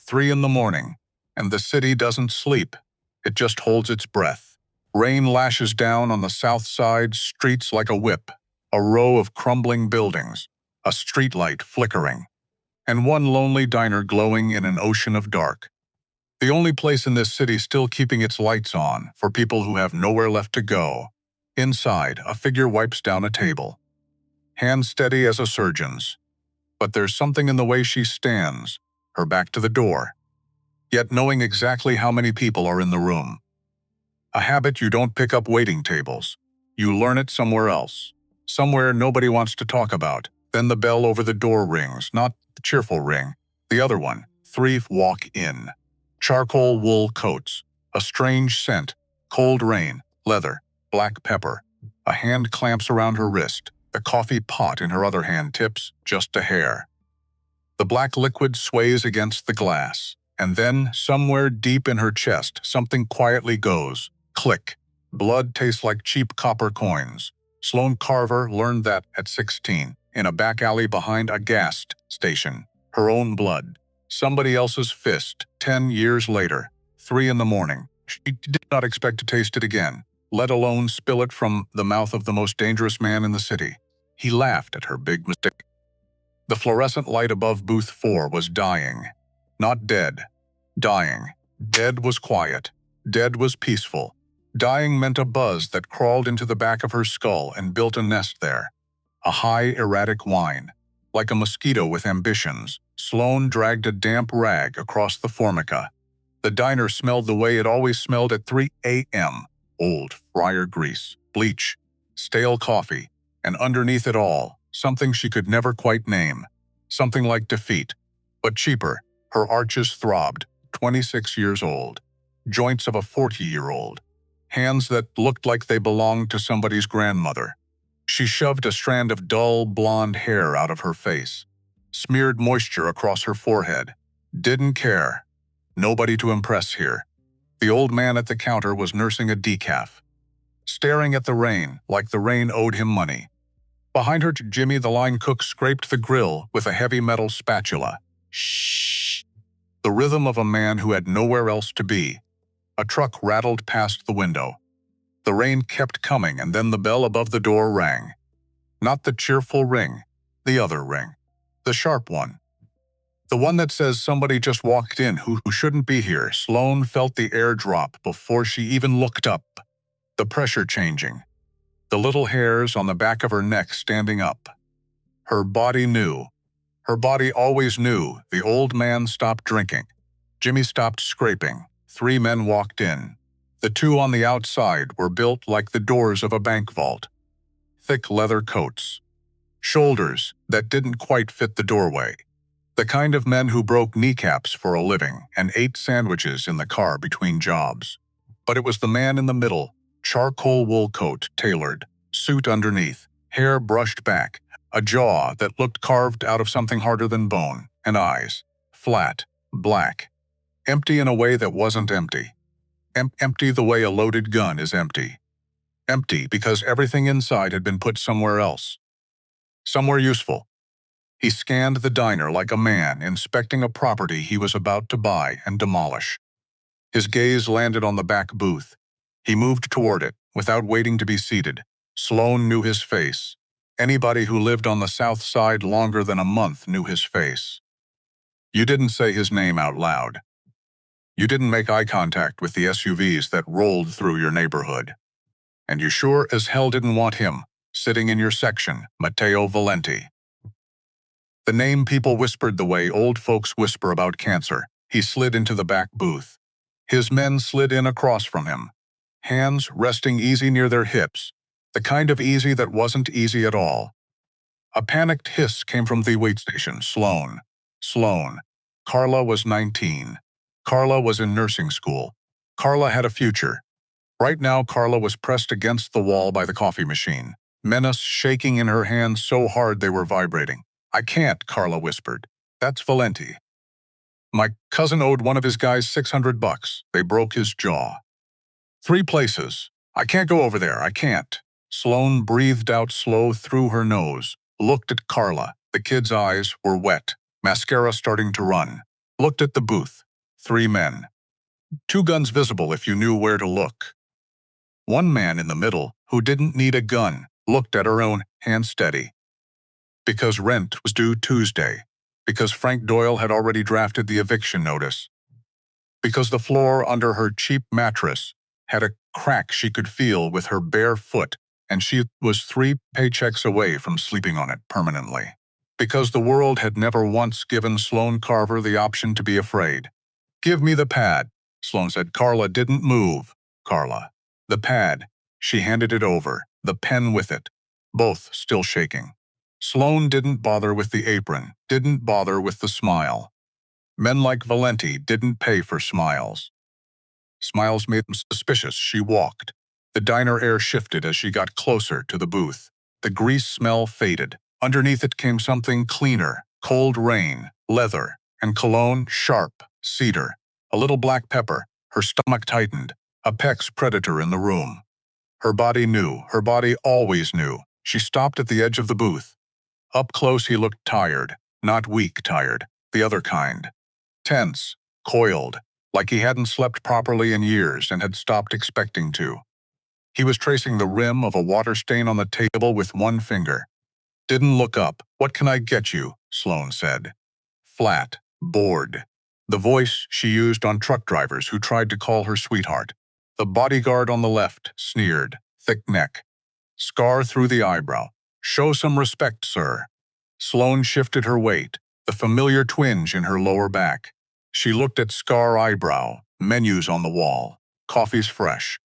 3 in the morning, and the city doesn't sleep. It just holds its breath. Rain lashes down on the south side streets like a whip, a row of crumbling buildings, a streetlight flickering, and one lonely diner glowing in an ocean of dark. The only place in this city still keeping its lights on for people who have nowhere left to go. Inside, a figure wipes down a table, hand steady as a surgeon's. But there's something in the way she stands, her back to the door, yet knowing exactly how many people are in the room. A habit you don't pick up waiting tables. You learn it somewhere else, somewhere nobody wants to talk about. Then the bell over the door rings, not the cheerful ring, the other one. 3 walk in. Charcoal wool coats, a strange scent, cold rain, leather, black pepper. A hand clamps around her wrist. The coffee pot in her other hand tips just a hair. The black liquid sways against the glass, and then, somewhere deep in her chest, something quietly goes. Click. Blood tastes like cheap copper coins. Sloan Carver learned that at 16, in a back alley behind a gas station. Her own blood. Somebody else's fist. 10 years later. 3 in the morning. She did not expect to taste it again, let alone spill it from the mouth of the most dangerous man in the city. He laughed at her big mistake. The fluorescent light above booth 4 was dying. Not dead. Dying. Dead was quiet. Dead was peaceful. Dying meant a buzz that crawled into the back of her skull and built a nest there. A high, erratic whine. Like a mosquito with ambitions, Sloan dragged a damp rag across the formica. The diner smelled the way it always smelled at 3 a.m. Old fryer grease, bleach, stale coffee, and underneath it all, something she could never quite name. Something like defeat, but cheaper. Her arches throbbed, 26 years old. Joints of a 40-year-old. Hands that looked like they belonged to somebody's grandmother. She shoved a strand of dull, blonde hair out of her face. Smeared moisture across her forehead. Didn't care. Nobody to impress here. The old man at the counter was nursing a decaf. Staring at the rain, like the rain owed him money. Behind her, Jimmy the line cook scraped the grill with a heavy metal spatula. Shh. The rhythm of a man who had nowhere else to be. A truck rattled past the window. The rain kept coming, and then the bell above the door rang. Not the cheerful ring, the other ring. The sharp one. The one that says somebody just walked in who shouldn't be here. Sloan felt the air drop before she even looked up. The pressure changing. The little hairs on the back of her neck standing up. Her body knew. Her body always knew. The old man stopped drinking. Jimmy stopped scraping. 3 men walked in. The 2 on the outside were built like the doors of a bank vault. Thick leather coats. Shoulders that didn't quite fit the doorway. The kind of men who broke kneecaps for a living and ate sandwiches in the car between jobs. But it was the man in the middle. Charcoal wool coat, tailored, suit underneath, hair brushed back, a jaw that looked carved out of something harder than bone, and eyes, flat, black, empty in a way that wasn't empty. Empty the way a loaded gun is empty. Empty because everything inside had been put somewhere else. Somewhere useful. He scanned the diner like a man inspecting a property he was about to buy and demolish. His gaze landed on the back booth. He moved toward it, without waiting to be seated. Sloan knew his face. Anybody who lived on the south side longer than a month knew his face. You didn't say his name out loud. You didn't make eye contact with the SUVs that rolled through your neighborhood. And you sure as hell didn't want him, sitting in your section, Matteo Valenti. The name people whispered the way old folks whisper about cancer. He slid into the back booth. His men slid in across from him. Hands resting easy near their hips, the kind of easy that wasn't easy at all. A panicked hiss came from the wait station. Sloan. Sloan. Carla was 19. Carla was in nursing school. Carla had a future. Right now, Carla was pressed against the wall by the coffee machine, menace shaking in her hands so hard they were vibrating. I can't, Carla whispered. That's Valenti. My cousin owed one of his guys $600. They broke his jaw. 3 places. I can't go over there, I can't. Sloan breathed out slow through her nose, looked at Carla. The kid's eyes were wet, mascara starting to run. Looked at the booth. 3 men. 2 guns visible if you knew where to look. One man in the middle, who didn't need a gun, looked at her own, hand steady. Because rent was due Tuesday. Because Frank Doyle had already drafted the eviction notice. Because the floor under her cheap mattress had a crack she could feel with her bare foot, and she was 3 paychecks away from sleeping on it permanently. Because the world had never once given Sloan Carver the option to be afraid. "Give me the pad," Sloan said. Carla didn't move. Carla. The pad. She handed it over, the pen with it. Both still shaking. Sloan didn't bother with the apron, didn't bother with the smile. Men like Valenti didn't pay for smiles. Smiles made them suspicious. She walked. The diner air shifted as she got closer to the booth. The grease smell faded. Underneath it came something cleaner, cold rain, leather, and cologne, sharp, cedar. A little black pepper. Her stomach tightened. Apex predator in the room. Her body knew. Her body always knew. She stopped at the edge of the booth. Up close he looked tired. Not weak tired. The other kind. Tense. Coiled. Like he hadn't slept properly in years and had stopped expecting to. He was tracing the rim of a water stain on the table with one finger. Didn't look up. "What can I get you?" Sloan said. Flat. Bored. The voice she used on truck drivers who tried to call her sweetheart. The bodyguard on the left sneered. Thick neck. Scar through the eyebrow. "Show some respect, sir." Sloan shifted her weight, the familiar twinge in her lower back. She looked at Scar eyebrow, menus on the wall. "Coffee's fresh.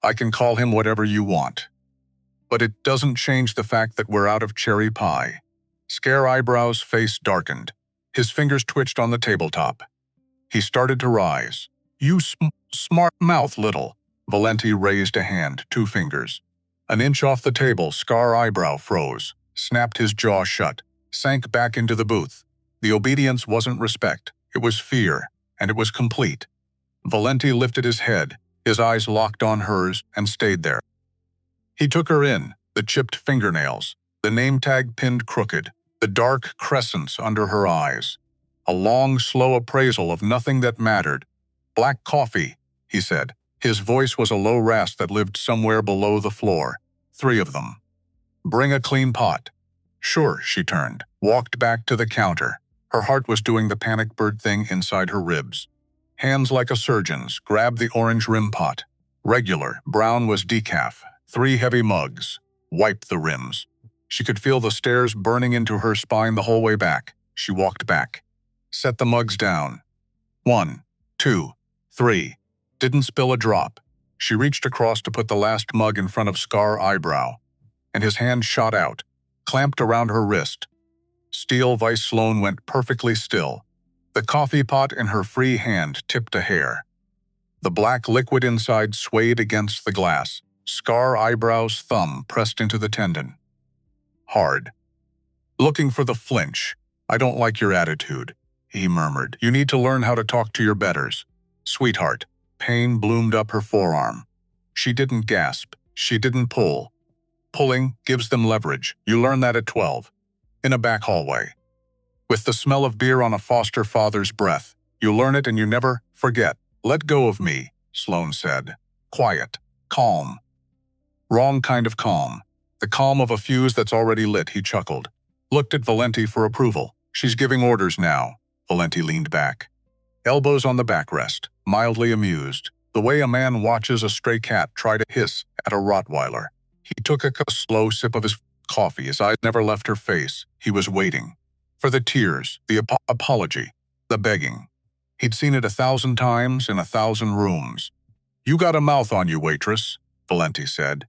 I can call him whatever you want. But it doesn't change the fact that we're out of cherry pie." Scar eyebrows' face darkened. His fingers twitched on the tabletop. He started to rise. "You smart mouth, little." Valenti raised a hand, 2 fingers. An inch off the table, Scar eyebrow froze, snapped his jaw shut, sank back into the booth. The obedience wasn't respect, it was fear, and it was complete. Valenti lifted his head, his eyes locked on hers, and stayed there. He took her in, the chipped fingernails, the name tag pinned crooked, the dark crescents under her eyes. A long, slow appraisal of nothing that mattered. "Black coffee," he said. His voice was a low rasp that lived somewhere below the floor. 3 of them. "Bring a clean pot." "Sure," she turned, walked back to the counter. Her heart was doing the panic bird thing inside her ribs. Hands like a surgeon's, grabbed the orange rim pot. Regular, brown was decaf. 3 heavy mugs. Wiped the rims. She could feel the stairs burning into her spine the whole way back. She walked back. Set the mugs down. 1, 2, 3. Didn't spill a drop. She reached across to put the last mug in front of Scar eyebrow, and his hand shot out, clamped around her wrist. Steel vice Sloan went perfectly still. The coffee pot in her free hand tipped a hair. The black liquid inside swayed against the glass. Scar eyebrow's thumb pressed into the tendon. Hard. Looking for the flinch. "I don't like your attitude," he murmured. "You need to learn how to talk to your betters." "Sweetheart." Pain bloomed up her forearm. She didn't gasp. She didn't pull. Pulling gives them leverage. You learn that at 12. In a back hallway. With the smell of beer on a foster father's breath. You learn it and you never forget. "Let go of me," Sloan said. Quiet. Calm. Wrong kind of calm. The calm of a fuse that's already lit, he chuckled. Looked at Valenti for approval. "She's giving orders now." Valenti leaned back. Elbows on the backrest, mildly amused. The way a man watches a stray cat try to hiss at a Rottweiler. He took a slow sip of his coffee. His eyes never left her face. He was waiting. For the tears, the apology, the begging. He'd seen it 1,000 times in 1,000 rooms. "You got a mouth on you, waitress," Valenti said.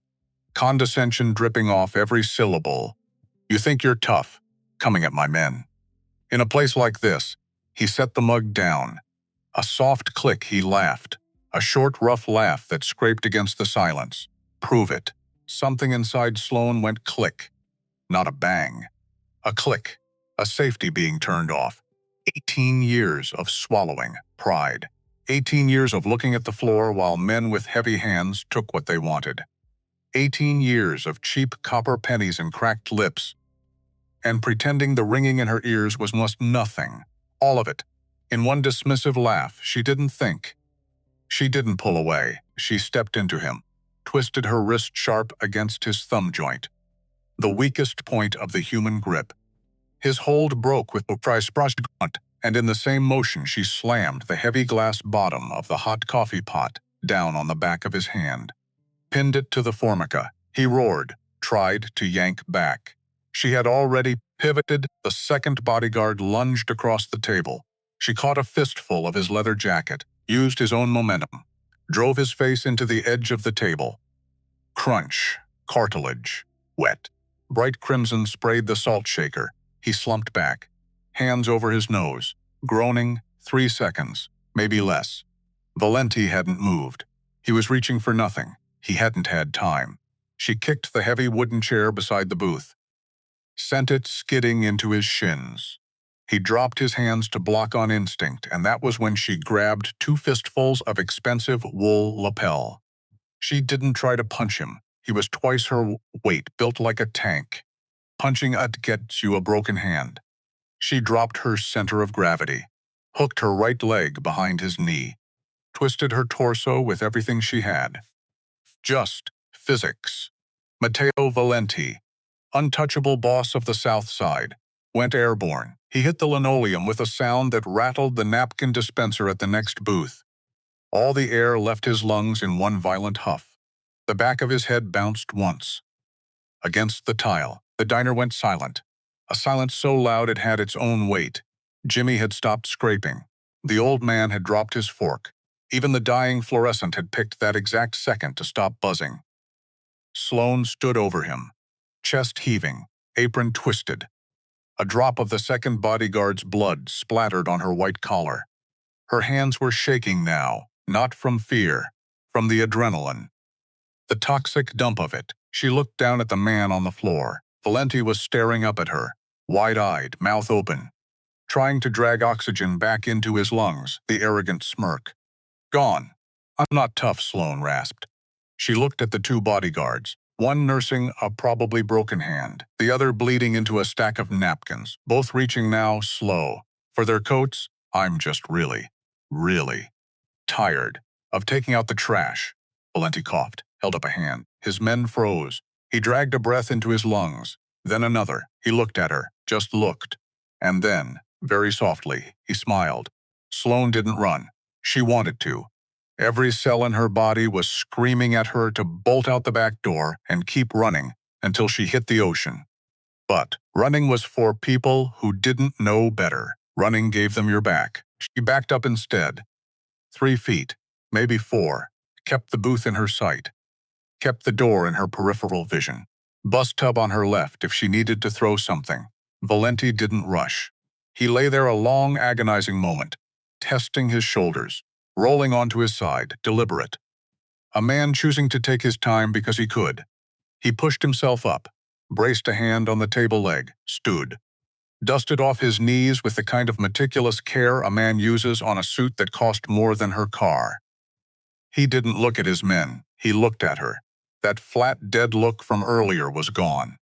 Condescension dripping off every syllable. "You think you're tough, coming at my men." In a place like this, he set the mug down. A soft click, he laughed. A short, rough laugh that scraped against the silence. "Prove it." Something inside Sloan went click. Not a bang. A click. A safety being turned off. 18 years of swallowing pride. 18 years of looking at the floor while men with heavy hands took what they wanted. 18 years of cheap copper pennies and cracked lips. And pretending the ringing in her ears was most nothing. All of it. In one dismissive laugh, she didn't think. She didn't pull away. She stepped into him, twisted her wrist sharp against his thumb joint, the weakest point of the human grip. His hold broke with a price brushed grunt, and in the same motion she slammed the heavy glass bottom of the hot coffee pot down on the back of his hand. Pinned it to the formica. He roared, tried to yank back. She had already pivoted. The second bodyguard lunged across the table. She caught a fistful of his leather jacket, used his own momentum, drove his face into the edge of the table. Crunch, cartilage, wet. Bright crimson sprayed the salt shaker. He slumped back, hands over his nose, groaning. 3 seconds, maybe less. Valenti hadn't moved. He was reaching for nothing. He hadn't had time. She kicked the heavy wooden chair beside the booth, sent it skidding into his shins. He dropped his hands to block on instinct, and that was when she grabbed 2 fistfuls of expensive wool lapel. She didn't try to punch him. He was twice her weight, built like a tank. Punching gets you a broken hand. She dropped her center of gravity, hooked her right leg behind his knee, twisted her torso with everything she had. Just physics. Matteo Valenti, untouchable boss of the South Side, went airborne. He hit the linoleum with a sound that rattled the napkin dispenser at the next booth. All the air left his lungs in one violent huff. The back of his head bounced once. Against the tile, the diner went silent. A silence so loud it had its own weight. Jimmy had stopped scraping. The old man had dropped his fork. Even the dying fluorescent had picked that exact second to stop buzzing. Sloan stood over him, chest heaving, apron twisted. A drop of the second bodyguard's blood splattered on her white collar. Her hands were shaking now, not from fear, from the adrenaline. The toxic dump of it. She looked down at the man on the floor. Valenti was staring up at her, wide-eyed, mouth open, trying to drag oxygen back into his lungs, the arrogant smirk. Gone. I'm not tough, Sloan rasped. She looked at the 2 bodyguards, one nursing a probably broken hand, the other bleeding into a stack of napkins, both reaching now slow. For their coats, I'm just really tired of taking out the trash. Valenti coughed, held up a hand. His men froze. He dragged a breath into his lungs, then another. He looked at her, just looked. And then, very softly, he smiled. Sloan didn't run. She wanted to. Every cell in her body was screaming at her to bolt out the back door and keep running until she hit the ocean. But running was for people who didn't know better. Running gave them your back. She backed up instead. 3 feet, maybe 4, kept the booth in her sight, kept the door in her peripheral vision. Bus tub on her left if she needed to throw something. Valenti didn't rush. He lay there a long, agonizing moment, testing his shoulders, rolling onto his side, deliberate. A man choosing to take his time because he could. He pushed himself up, braced a hand on the table leg, stood, dusted off his knees with the kind of meticulous care a man uses on a suit that cost more than her car. He didn't look at his men. He looked at her. That flat, dead look from earlier was gone.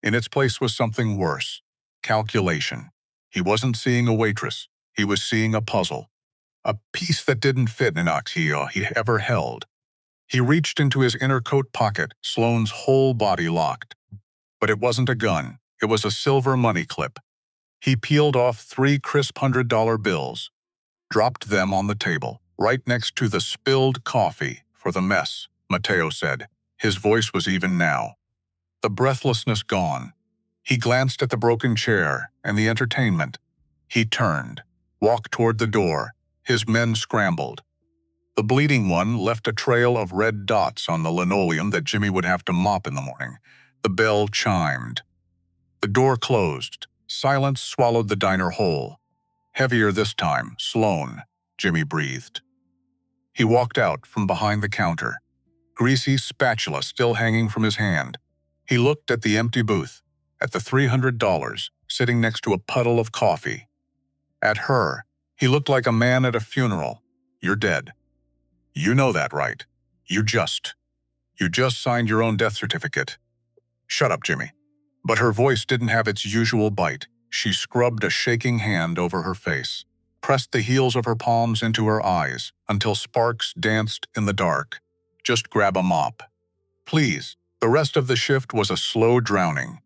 In its place was something worse. Calculation. He wasn't seeing a waitress. He was seeing a puzzle. A piece that didn't fit in an oxio he ever held. He reached into his inner coat pocket, Sloane's whole body locked. But it wasn't a gun. It was a silver money clip. He peeled off 3 crisp $100 bills, dropped them on the table, right next to the spilled coffee for the mess, Matteo said. His voice was even now. The breathlessness gone. He glanced at the broken chair and the entertainment. He turned, walked toward the door. His men scrambled. The bleeding one left a trail of red dots on the linoleum that Jimmy would have to mop in the morning. The bell chimed. The door closed. Silence swallowed the diner whole. Heavier this time, Sloan, Jimmy breathed. He walked out from behind the counter, greasy spatula still hanging from his hand. He looked at the empty booth, at the $300 sitting next to a puddle of coffee. At her, he looked like a man at a funeral. You're dead. You know that, right? You just signed your own death certificate. Shut up, Jimmy. But her voice didn't have its usual bite. She scrubbed a shaking hand over her face. pressed the heels of her palms into her eyes until sparks danced in the dark. Just grab a mop. Please. The rest of the shift was a slow drowning.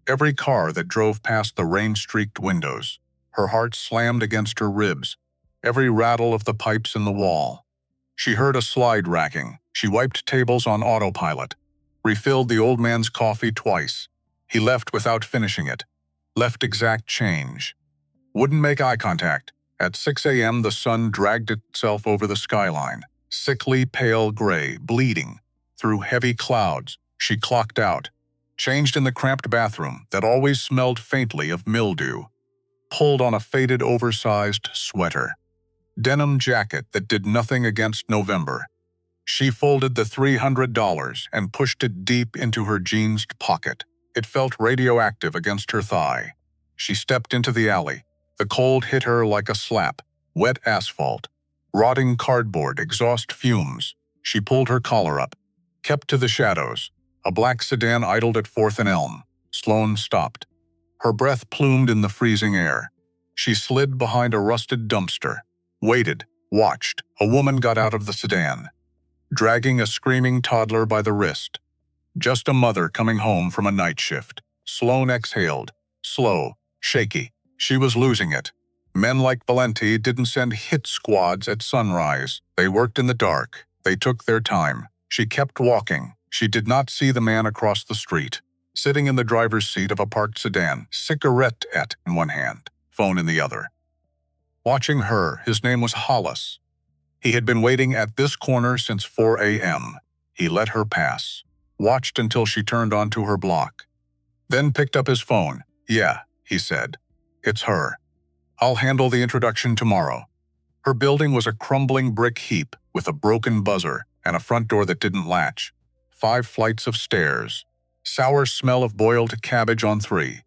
Every car that drove past the rain-streaked windows, her heart slammed against her ribs, every rattle of the pipes in the wall. She heard a slide racking. She wiped tables on autopilot, refilled the old man's coffee twice. He left without finishing it, left exact change. Wouldn't make eye contact. At 6 a.m. the sun dragged itself over the skyline, sickly pale gray, bleeding. Through heavy clouds, she clocked out, changed in the cramped bathroom that always smelled faintly of mildew, pulled on a faded oversized sweater, denim jacket that did nothing against November. She folded the $300 and pushed it deep into her jeans pocket. It felt radioactive against her thigh. She stepped into the alley. The cold hit her like a slap. Wet asphalt, rotting cardboard, exhaust fumes. She pulled her collar up, kept to the shadows. A black sedan idled at 4th and Elm. Sloan stopped. Her breath plumed in the freezing air. She slid behind a rusted dumpster, waited, watched. A woman got out of the sedan, dragging a screaming toddler by the wrist. Just a mother coming home from a night shift. Sloan exhaled, slow, shaky. She was losing it. Men like Valenti didn't send hit squads at sunrise. They worked in the dark. They took their time. She kept walking. She did not see the man across the street, sitting in the driver's seat of a parked sedan, cigarette in one hand, phone in the other. Watching her, his name was Hollis. He had been waiting at this corner since 4 a.m. He let her pass, watched until she turned onto her block, then picked up his phone. "Yeah," he said. "It's her. I'll handle the introduction tomorrow." Her building was a crumbling brick heap with a broken buzzer and a front door that didn't latch. 5 flights of stairs. Sour smell of boiled cabbage on 3.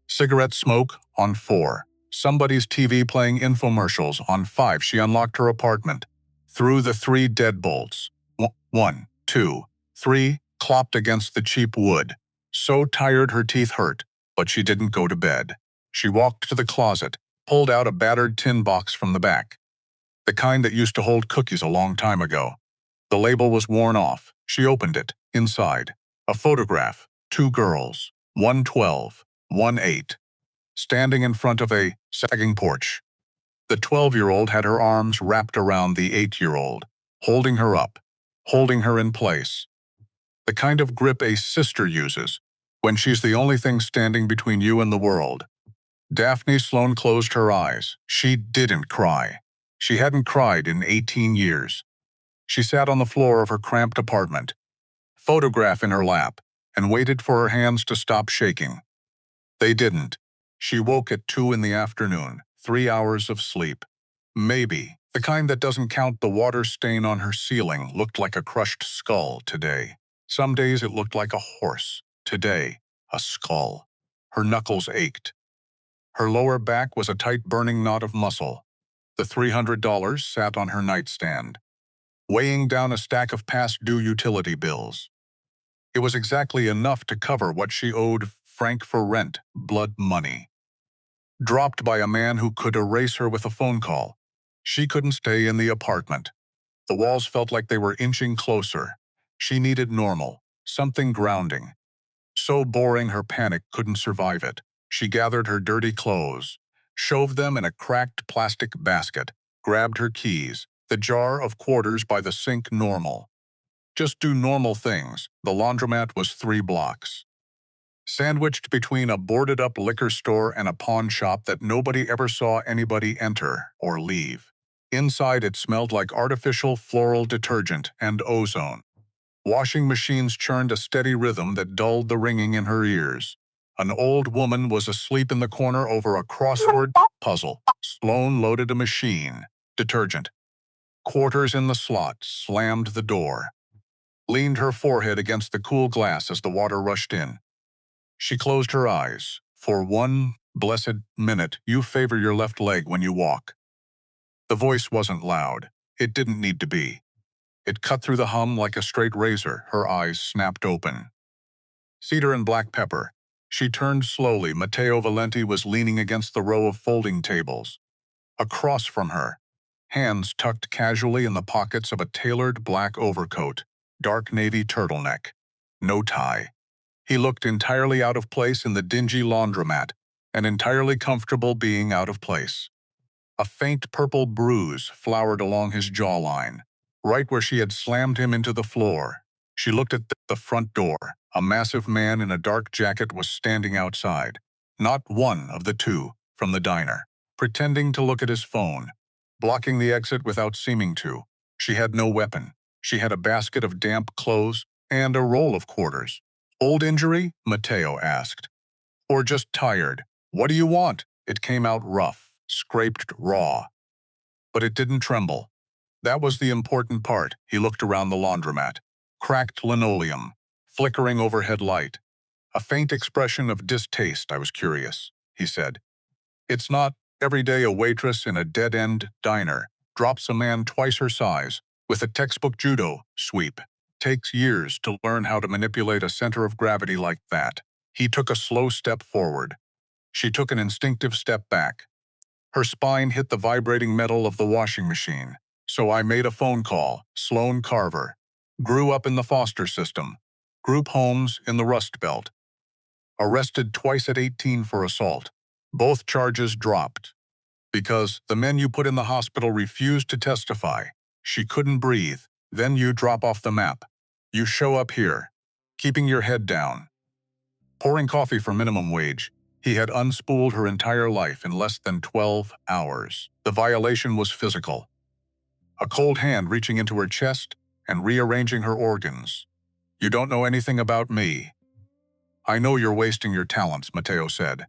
Cigarette smoke on 4. Somebody's TV playing infomercials on 5. She unlocked her apartment. Threw the 3 deadbolts. 1, 2, 3, clopped against the cheap wood. So tired her teeth hurt, but she didn't go to bed. She walked to the closet, pulled out a battered tin box from the back. The kind that used to hold cookies a long time ago. The label was worn off. She opened it. Inside, a photograph. 2 girls, one 12, one 8, standing in front of a sagging porch. The 12-year-old had her arms wrapped around the 8-year-old, holding her up, holding her in place. The kind of grip a sister uses when she's the only thing standing between you and the world. Daphne Sloan closed her eyes. She didn't cry. She hadn't cried in 18 years. She sat on the floor of her cramped apartment, photograph in her lap, and waited for her hands to stop shaking. They didn't. She woke at 2 in the afternoon, 3 hours of sleep. Maybe. The kind that doesn't count the water stain on her ceiling looked like a crushed skull today. Some days it looked like a horse. Today, a skull. Her knuckles ached. Her lower back was a tight burning knot of muscle. The $300 sat on her nightstand, weighing down a stack of past due utility bills. It was exactly enough to cover what she owed Frank for rent, blood money. Dropped by a man who could erase her with a phone call. She couldn't stay in the apartment. The walls felt like they were inching closer. She needed normal, something grounding. So boring her panic couldn't survive it. She gathered her dirty clothes, shoved them in a cracked plastic basket, grabbed her keys, the jar of quarters by the sink. Normal. Just do normal things. The laundromat was 3 blocks. Sandwiched between a boarded-up liquor store and a pawn shop that nobody ever saw anybody enter or leave. Inside it smelled like artificial floral detergent and ozone. Washing machines churned a steady rhythm that dulled the ringing in her ears. An old woman was asleep in the corner over a crossword puzzle. Sloan loaded a machine. Detergent. Quarters in the slot, slammed the door. Leaned her forehead against the cool glass as the water rushed in. She closed her eyes. For 1 blessed minute, you favor your left leg when you walk. The voice wasn't loud. It didn't need to be. It cut through the hum like a straight razor. Her eyes snapped open. Cedar and black pepper. She turned slowly. Matteo Valenti was leaning against the row of folding tables. across from her, hands tucked casually in the pockets of a tailored black overcoat, dark navy turtleneck. No tie. He looked entirely out of place in the dingy laundromat, and entirely comfortable being out of place. A faint purple bruise flowered along his jawline, right where she had slammed him into the floor. She looked at the front door. A massive man in a dark jacket was standing outside, not one of the two from the diner, pretending to look at his phone, blocking the exit without seeming to. She had no weapon. She had a basket of damp clothes and a roll of quarters. "Old injury?" Matteo asked. "Or just tired? What do you want?" It came out rough, scraped raw. But it didn't tremble. That was the important part. He looked around the laundromat. Cracked linoleum, flickering overhead light. A faint expression of distaste. "I was curious," he said. "It's not every day a waitress in a dead-end diner drops a man twice her size with a textbook judo sweep. Takes years to learn how to manipulate a center of gravity like that." He took a slow step forward. She took an instinctive step back. Her spine hit the vibrating metal of the washing machine. "So I made a phone call." Sloan Carver. Grew up in the foster system. Group homes in the Rust Belt. Arrested twice at 18 for assault. Both charges dropped. Because the men you put in the hospital refused to testify. She couldn't breathe. Then you drop off the map. You show up here, keeping your head down. Pouring coffee for minimum wage. He had unspooled her entire life in less than 12 hours. The violation was physical. A cold hand reaching into her chest and rearranging her organs. "You don't know anything about me." "I know you're wasting your talents," Matteo said.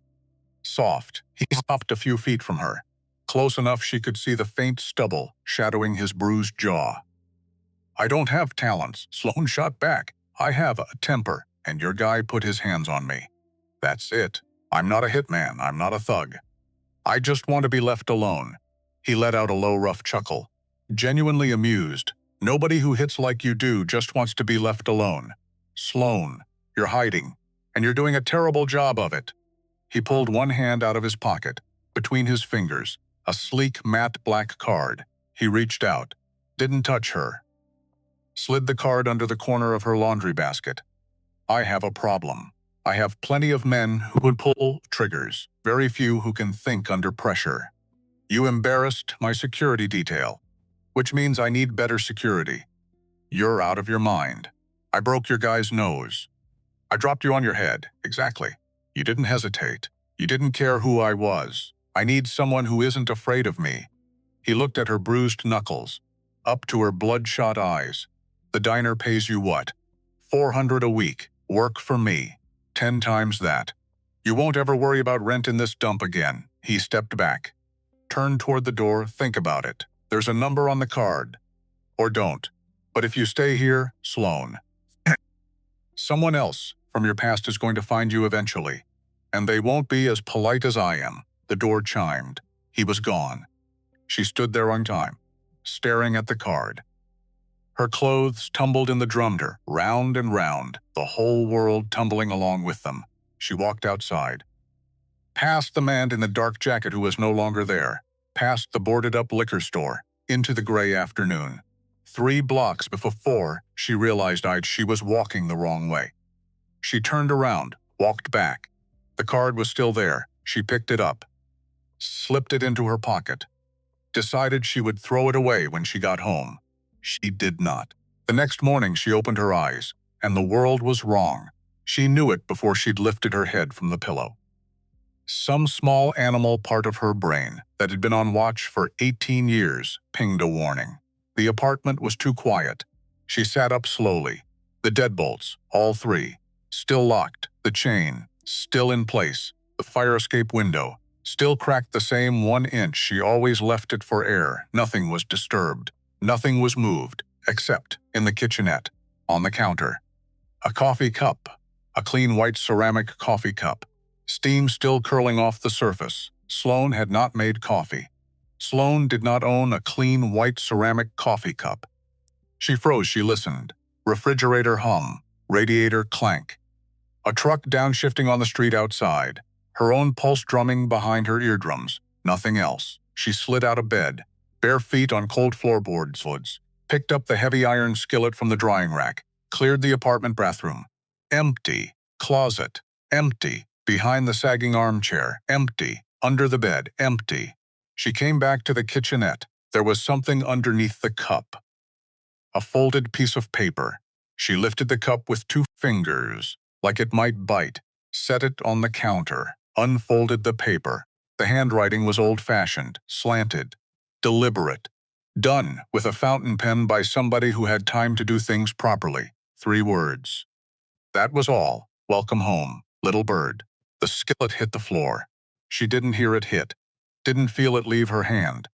Soft, he stopped a few feet from her, close enough she could see the faint stubble shadowing his bruised jaw. "I don't have talents," Sloan shot back. "I have a temper, and your guy put his hands on me. That's it. I'm not a hitman, I'm not a thug. I just want to be left alone." He let out a low, rough chuckle, genuinely amused. "Nobody who hits like you do just wants to be left alone. Sloan, you're hiding, and you're doing a terrible job of it." He pulled one hand out of his pocket, between his fingers, a sleek, matte black card. He reached out, didn't touch her. Slid the card under the corner of her laundry basket. "I have a problem. I have plenty of men who would pull triggers, very few who can think under pressure. You embarrassed my security detail, which means I need better security. You're out of your mind. I broke your guy's nose. I dropped you on your head, exactly. You didn't hesitate. You didn't care who I was. I need someone who isn't afraid of me." He looked at her bruised knuckles, up to her bloodshot eyes. "The diner pays you what? $400 a week. Work for me. 10 times that. You won't ever worry about rent in this dump again." He stepped back, turned toward the door. "Think about it. There's a number on the card. Or don't. But if you stay here, Sloan, someone else from your past is going to find you eventually. And they won't be as polite as I am." The door chimed. He was gone. She stood there on time, staring at the card. Her clothes tumbled in the drummer, round and round, the whole world tumbling along with them. She walked outside. Past the man in the dark jacket who was no longer there. Past the boarded-up liquor store, into the gray afternoon. 3 blocks before she realized she was walking the wrong way. She turned around, walked back. The card was still there. She picked it up, slipped it into her pocket, decided she would throw it away when she got home. She did not. The next morning she opened her eyes, and the world was wrong. She knew it before she'd lifted her head from the pillow. Some small animal part of her brain that had been on watch for 18 years pinged a warning. The apartment was too quiet. She sat up slowly. The deadbolts, all 3, still locked. The chain, still in place. The fire escape window, still cracked the same 1 inch she always left it for air. Nothing was disturbed. Nothing was moved, except in the kitchenette, on the counter. A coffee cup, a clean white ceramic coffee cup. Steam still curling off the surface. Sloan had not made coffee. Sloan did not own a clean white ceramic coffee cup. She froze. She listened. Refrigerator hum, radiator clank. A truck downshifting on the street outside. Her own pulse drumming behind her eardrums. Nothing else. She slid out of bed, bare feet on cold floorboards, picked up the heavy iron skillet from the drying rack, cleared the apartment bathroom. Empty. Closet. Empty. Behind the sagging armchair. Empty. Under the bed. Empty. She came back to the kitchenette. There was something underneath the cup. A folded piece of paper. She lifted the cup with 2 fingers, like it might bite, set it on the counter, unfolded the paper. The handwriting was old-fashioned, slanted, deliberate, done with a fountain pen by somebody who had time to do things properly. 3 words. That was all. Welcome home, little bird. The skillet hit the floor. She didn't hear it hit, didn't feel it leave her hand.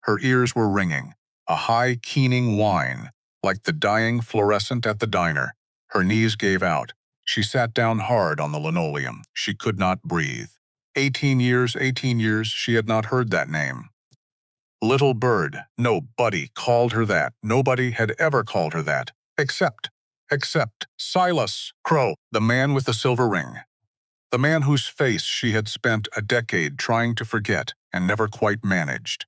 Her ears were ringing, a high, keening whine, like the dying fluorescent at the diner. Her knees gave out. She sat down hard on the linoleum. She could not breathe. 18 years, she had not heard that name. Little bird. Nobody called her that. Nobody had ever called her that. Except Silas Crow, the man with the silver ring. The man whose face she had spent a decade trying to forget and never quite managed.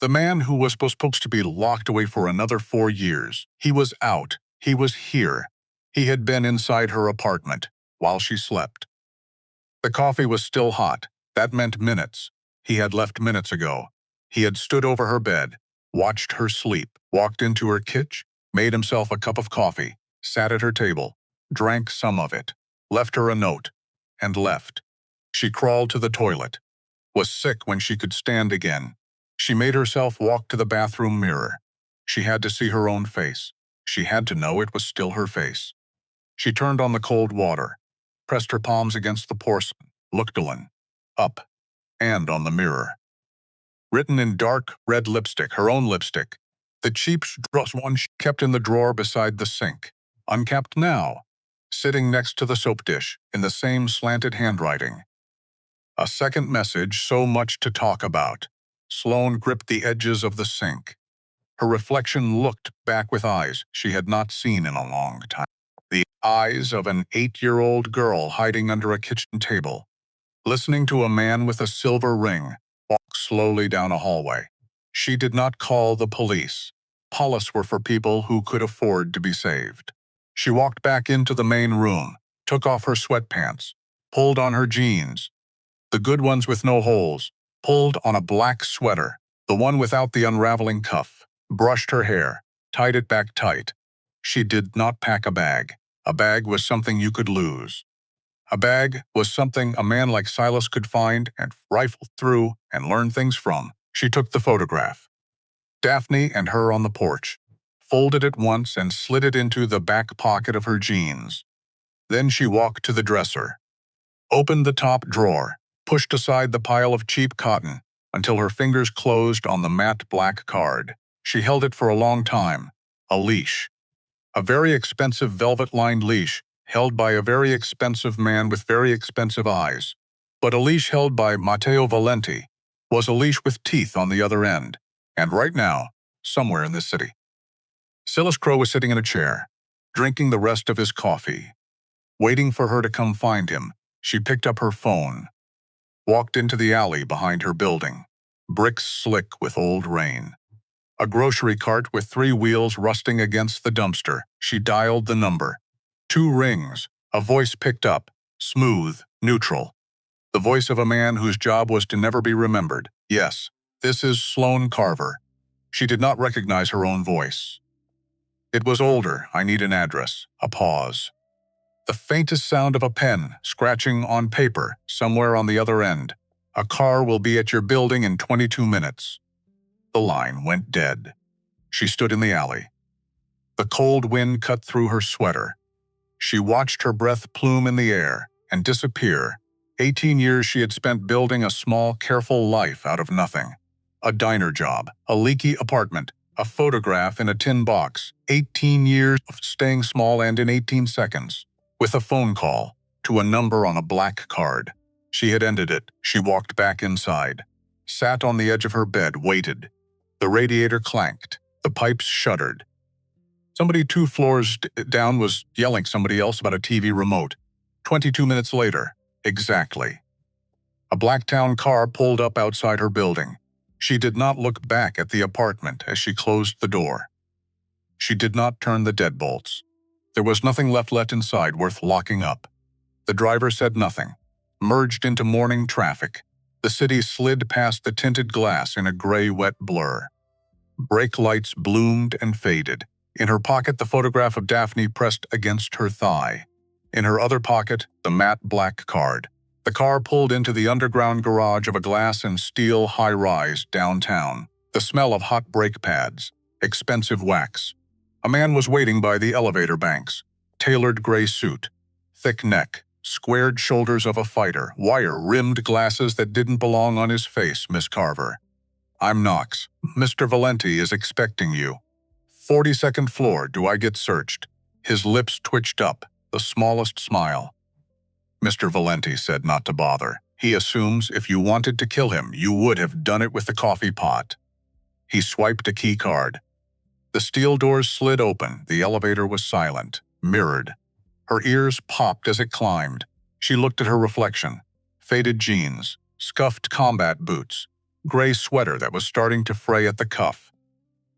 The man who was supposed to be locked away for another 4 years. He was out. He was here. He had been inside her apartment while she slept. The coffee was still hot. That meant minutes. He had left minutes ago. He had stood over her bed, watched her sleep, walked into her kitchen, made himself a cup of coffee, sat at her table, drank some of it, left her a note, and left. She crawled to the toilet, was sick when she could stand again. She made herself walk to the bathroom mirror. She had to see her own face. She had to know it was still her face. She turned on the cold water, pressed her palms against the porcelain, looked up, and on the mirror. Written in dark red lipstick, her own lipstick, the cheap one she kept in the drawer beside the sink, uncapped now, sitting next to the soap dish in the same slanted handwriting. A second message, so much to talk about. Sloan gripped the edges of the sink. Her reflection looked back with eyes she had not seen in a long time. The eyes of an 8-year-old girl hiding under a kitchen table, listening to a man with a silver ring walk slowly down a hallway. She did not call the police. Police were for people who could afford to be saved. She walked back into the main room, took off her sweatpants, pulled on her jeans, the good ones with no holes, pulled on a black sweater, the one without the unraveling cuff, brushed her hair, tied it back tight. She did not pack a bag. A bag was something you could lose. A bag was something a man like Silas could find and rifle through and learn things from. She took the photograph. Daphne and her on the porch, folded it once and slid it into the back pocket of her jeans. Then she walked to the dresser, opened the top drawer, pushed aside the pile of cheap cotton until her fingers closed on the matte black card. She held it for a long time. A leash. A very expensive velvet-lined leash held by a very expensive man with very expensive eyes. But a leash held by Matteo Valenti was a leash with teeth on the other end, and right now, somewhere in this city. Silas Crow was sitting in a chair, drinking the rest of his coffee. Waiting for her to come find him, she picked up her phone, walked into the alley behind her building, bricks slick with old rain. A grocery cart with 3 wheels rusting against the dumpster. She dialed the number. 2 rings. A voice picked up, smooth, neutral. The voice of a man whose job was to never be remembered. Yes, this is Sloan Carver. She did not recognize her own voice. It was older. I need an address. A pause. The faintest sound of a pen scratching on paper somewhere on the other end. A car will be at your building in 22 minutes. The line went dead. She stood in the alley. The cold wind cut through her sweater. She watched her breath plume in the air and disappear. 18 years she had spent building a small, careful life out of nothing. A diner job, a leaky apartment, a photograph in a tin box. 18 years of staying small and in 18 seconds. With a phone call to a number on a black card. She had ended it. She walked back inside, sat on the edge of her bed, waited. The radiator clanked. The pipes shuddered. Somebody 2 floors down was yelling somebody else about a TV remote. 22 minutes later, exactly. A black town car pulled up outside her building. She did not look back at the apartment as she closed the door. She did not turn the deadbolts. There was nothing left inside worth locking up. The driver said nothing. Merged into morning traffic, the city slid past the tinted glass in a gray, wet blur. Brake lights bloomed and faded. In her pocket, the photograph of Daphne pressed against her thigh. In her other pocket, the matte black card. The car pulled into the underground garage of a glass and steel high-rise downtown. The smell of hot brake pads, expensive wax. A man was waiting by the elevator banks. Tailored gray suit, thick neck, squared shoulders of a fighter, wire-rimmed glasses that didn't belong on his face, Miss Carver. I'm Knox. Mr. Valenti is expecting you. 42nd floor, do I get searched? His lips twitched up, the smallest smile. Mr. Valenti said not to bother. He assumes if you wanted to kill him, you would have done it with the coffee pot. He swiped a key card. The steel doors slid open. The elevator was silent, mirrored. Her ears popped as it climbed. She looked at her reflection. Faded jeans, scuffed combat boots, gray sweater that was starting to fray at the cuff.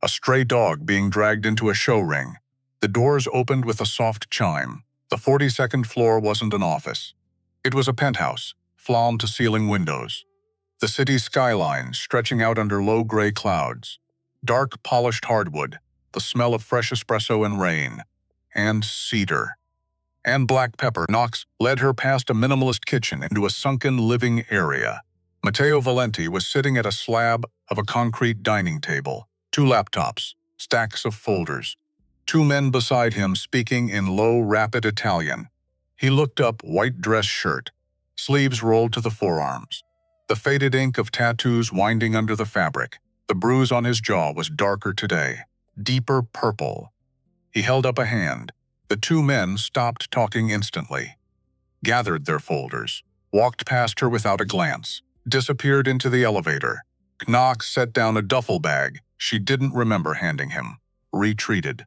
A stray dog being dragged into a show ring. The doors opened with a soft chime. The 42nd floor wasn't an office. It was a penthouse, floor-to-ceiling windows. The city skyline stretching out under low gray clouds. Dark, polished hardwood, the smell of fresh espresso and rain. And cedar. And black pepper. Knox led her past a minimalist kitchen into a sunken living area. Matteo Valenti was sitting at a slab of a concrete dining table. 2 laptops, stacks of folders. 2 men beside him speaking in low, rapid Italian. He looked up, white dress shirt, sleeves rolled to the forearms. The faded ink of tattoos winding under the fabric. The bruise on his jaw was darker today, deeper purple. He held up a hand. The 2 men stopped talking instantly. Gathered their folders, walked past her without a glance, disappeared into the elevator. Knox set down a duffel bag she didn't remember handing him. Retreated.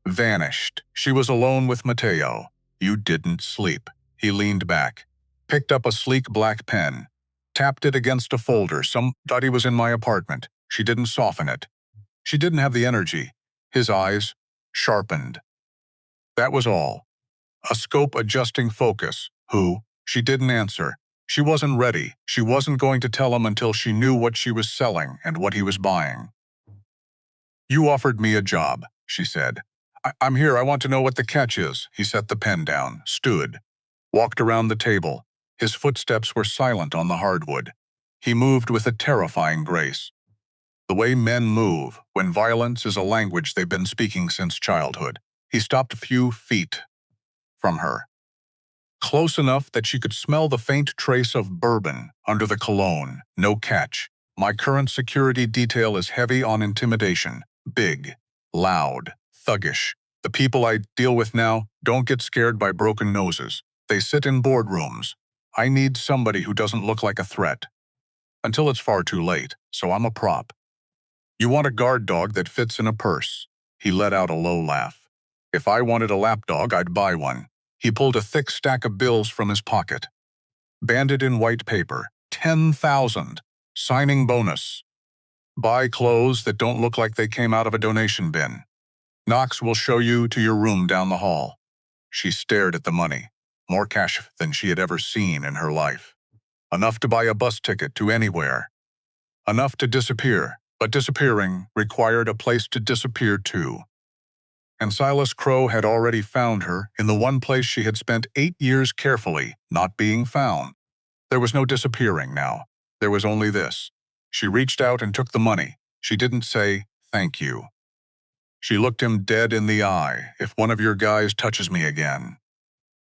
Vanished. She was alone with Matteo. You didn't sleep. He leaned back, picked up a sleek black pen, tapped it against a folder. Somebody was in my apartment. She didn't soften it. She didn't have the energy. His eyes sharpened. That was all. A scope adjusting focus. Who? She didn't answer. She wasn't ready. She wasn't going to tell him until she knew what she was selling and what he was buying. You offered me a job, she said. I'm here. I want to know what the catch is. He set the pen down, stood, walked around the table. His footsteps were silent on the hardwood. He moved with a terrifying grace. The way men move when violence is a language they've been speaking since childhood. He stopped a few feet from her, close enough that she could smell the faint trace of bourbon under the cologne. No catch. My current security detail is heavy on intimidation. Big, loud, thuggish. The people I deal with now don't get scared by broken noses. They sit in boardrooms. I need somebody who doesn't look like a threat. Until it's far too late, so I'm a prop. You want a guard dog that fits in a purse. He let out a low laugh. If I wanted a lapdog, I'd buy one. He pulled a thick stack of bills from his pocket. Banded in white paper. 10,000. Signing bonus. Buy clothes that don't look like they came out of a donation bin. Knox will show you to your room down the hall. She stared at the money. More cash than she had ever seen in her life. Enough to buy a bus ticket to anywhere. Enough to disappear, but disappearing required a place to disappear to. And Silas Crowe had already found her in the one place she had spent 8 years carefully not being found. There was no disappearing now. There was only this. She reached out and took the money. She didn't say, thank you. She looked him dead in the eye. If one of your guys touches me again,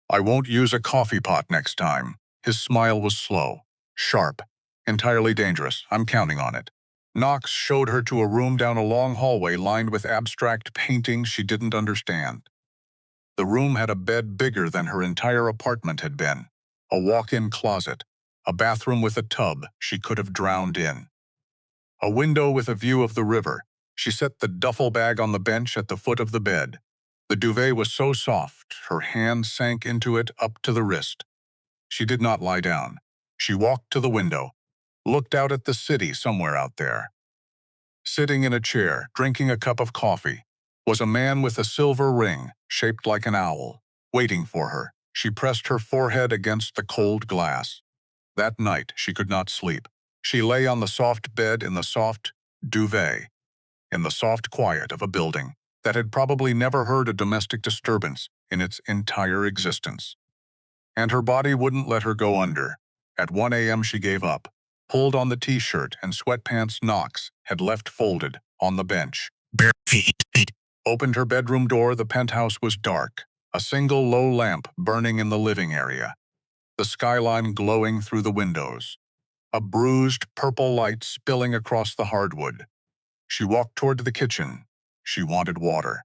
I won't use a coffee pot next time. His smile was slow, sharp, entirely dangerous. I'm counting on it. Knox showed her to a room down a long hallway lined with abstract paintings she didn't understand. The room had a bed bigger than her entire apartment had been, a walk-in closet, a bathroom with a tub she could have drowned in, a window with a view of the river. She set the duffel bag on the bench at the foot of the bed. The duvet was so soft, her hand sank into it up to the wrist. She did not lie down. She walked to the window. looked out at the city somewhere out there. Sitting in a chair, drinking a cup of coffee, was a man with a silver ring shaped like an owl, waiting for her. She pressed her forehead against the cold glass. That night, she could not sleep. She lay on the soft bed in the soft duvet, in the soft quiet of a building that had probably never heard a domestic disturbance in its entire existence. And her body wouldn't let her go under. At 1 a.m. she gave up, pulled on the t-shirt and sweatpants Knox had left folded on the bench. Bare feet. Opened her bedroom door. The penthouse was dark, a single low lamp burning in the living area, the skyline glowing through the windows, a bruised purple light spilling across the hardwood. She walked toward the kitchen. She wanted water.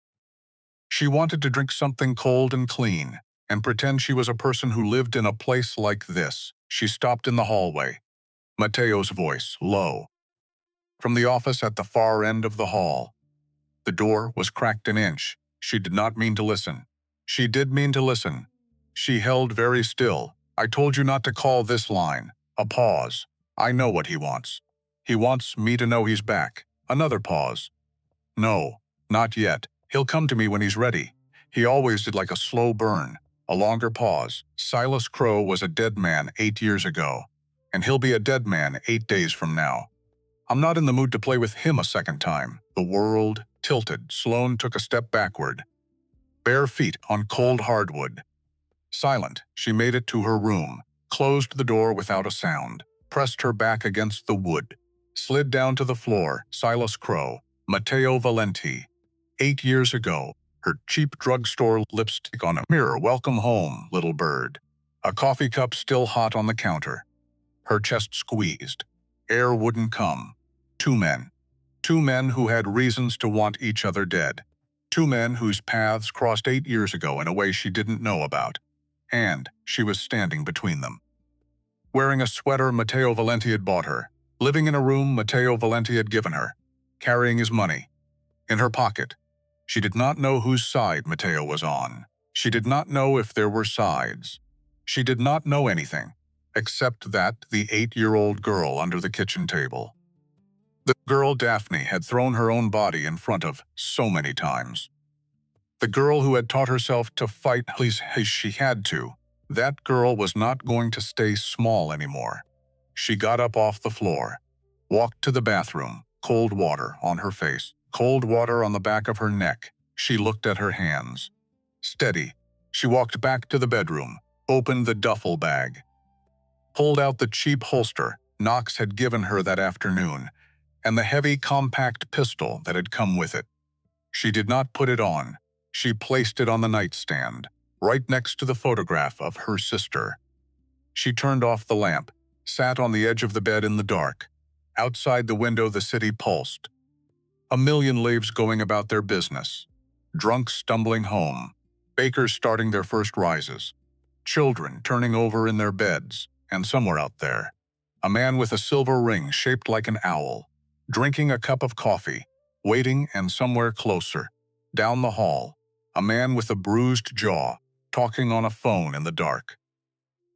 She wanted to drink something cold and clean, and pretend she was a person who lived in a place like this. She stopped in the hallway. Matteo's voice, low, from the office at the far end of the hall. The door was cracked an inch. She did not mean to listen. She did mean to listen. She held very still. I told you not to call this line. A pause. I know what he wants. He wants me to know he's back. Another pause. No, not yet. He'll come to me when he's ready. He always did, like a slow burn. A longer pause. Silas Crowe was a dead man 8 years ago, and he'll be a dead man 8 days from now. I'm not in the mood to play with him a second time. The world tilted. Sloan took a step backward. Bare feet on cold hardwood. Silent, she made it to her room, closed the door without a sound, pressed her back against the wood, slid down to the floor. Silas Crowe, Matteo Valenti. 8 years ago, her cheap drugstore lipstick on a mirror. Welcome home, little bird. A coffee cup still hot on the counter. Her chest squeezed. Air wouldn't come. 2 men. 2 men who had reasons to want each other dead. 2 men whose paths crossed 8 years ago in a way she didn't know about. And she was standing between them. Wearing a sweater Matteo Valenti had bought her. Living in a room Matteo Valenti had given her. Carrying his money. In her pocket. She did not know whose side Matteo was on. She did not know if there were sides. She did not know anything, except that the 8-year-old girl under the kitchen table. The girl Daphne had thrown her own body in front of so many times. The girl who had taught herself to fight as she had to. That girl was not going to stay small anymore. She got up off the floor, walked to the bathroom, cold water on her face, cold water on the back of her neck. She looked at her hands. Steady. She walked back to the bedroom, opened the duffel bag, pulled out the cheap holster Knox had given her that afternoon, and the heavy compact pistol that had come with it. She did not put it on. She placed it on the nightstand, right next to the photograph of her sister. She turned off the lamp, sat on the edge of the bed in the dark. Outside the window the city pulsed. A million lives going about their business. Drunks stumbling home. Bakers starting their first rises. Children turning over in their beds. And somewhere out there, a man with a silver ring shaped like an owl, drinking a cup of coffee, waiting, and somewhere closer, down the hall, a man with a bruised jaw, talking on a phone in the dark.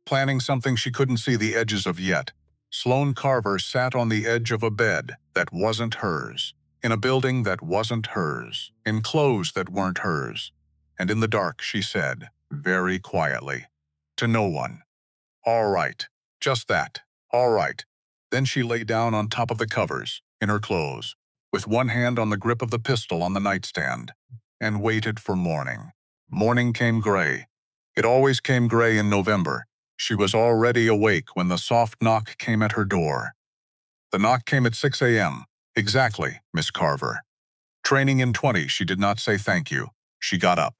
Planning something she couldn't see the edges of yet. Sloan Carver sat on the edge of a bed that wasn't hers, in a building that wasn't hers, in clothes that weren't hers. And in the dark she said, very quietly, to no one, "All right, just that, all right." Then she lay down on top of the covers, in her clothes, with one hand on the grip of the pistol on the nightstand, and waited for morning. Morning came gray. It always came gray in November. She was already awake when the soft knock came at her door. The knock came at 6 a.m. Exactly, Miss Carver. Training in 20, she did not say thank you. She got up,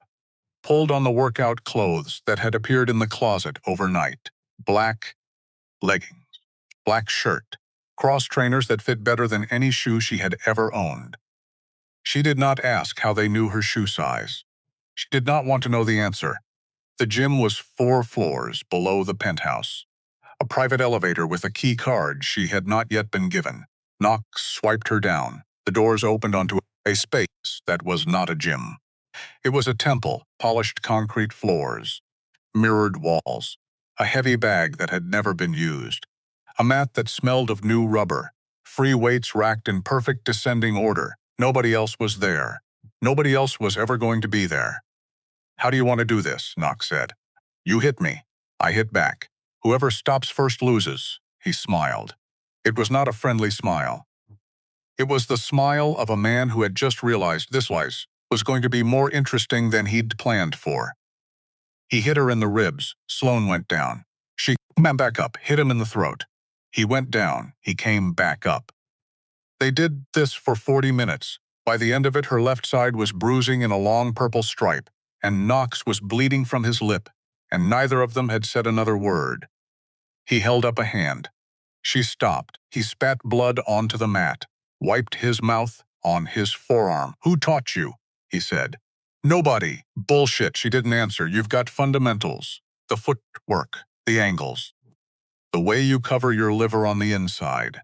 pulled on the workout clothes that had appeared in the closet overnight. Black leggings, black shirt, cross trainers that fit better than any shoe she had ever owned. She did not ask how they knew her shoe size. She did not want to know the answer. The gym was 4 floors below the penthouse. A private elevator with a key card she had not yet been given. Knox swiped her down. The doors opened onto a space that was not a gym. It was a temple, polished concrete floors, mirrored walls, a heavy bag that had never been used, A mat that smelled of new rubber. Free weights racked in perfect descending order. Nobody else was there. Nobody else was ever going to be there. "How do you want to do this?" Knox said. "You hit me. I hit back. Whoever stops first loses." He smiled. It was not a friendly smile. It was the smile of a man who had just realized this was going to be more interesting than he'd planned for. He hit her in the ribs. Sloan went down. She came back up, hit him in the throat. He went down. He came back up. They did this for 40 minutes. By the end of it, her left side was bruising in a long purple stripe, and Knox was bleeding from his lip, and neither of them had said another word. He held up a hand. She stopped. He spat blood onto the mat, wiped his mouth on his forearm. "Who taught you?" he said. "Nobody." "Bullshit," she didn't answer. "You've got fundamentals. The footwork, the angles, the way you cover your liver on the inside.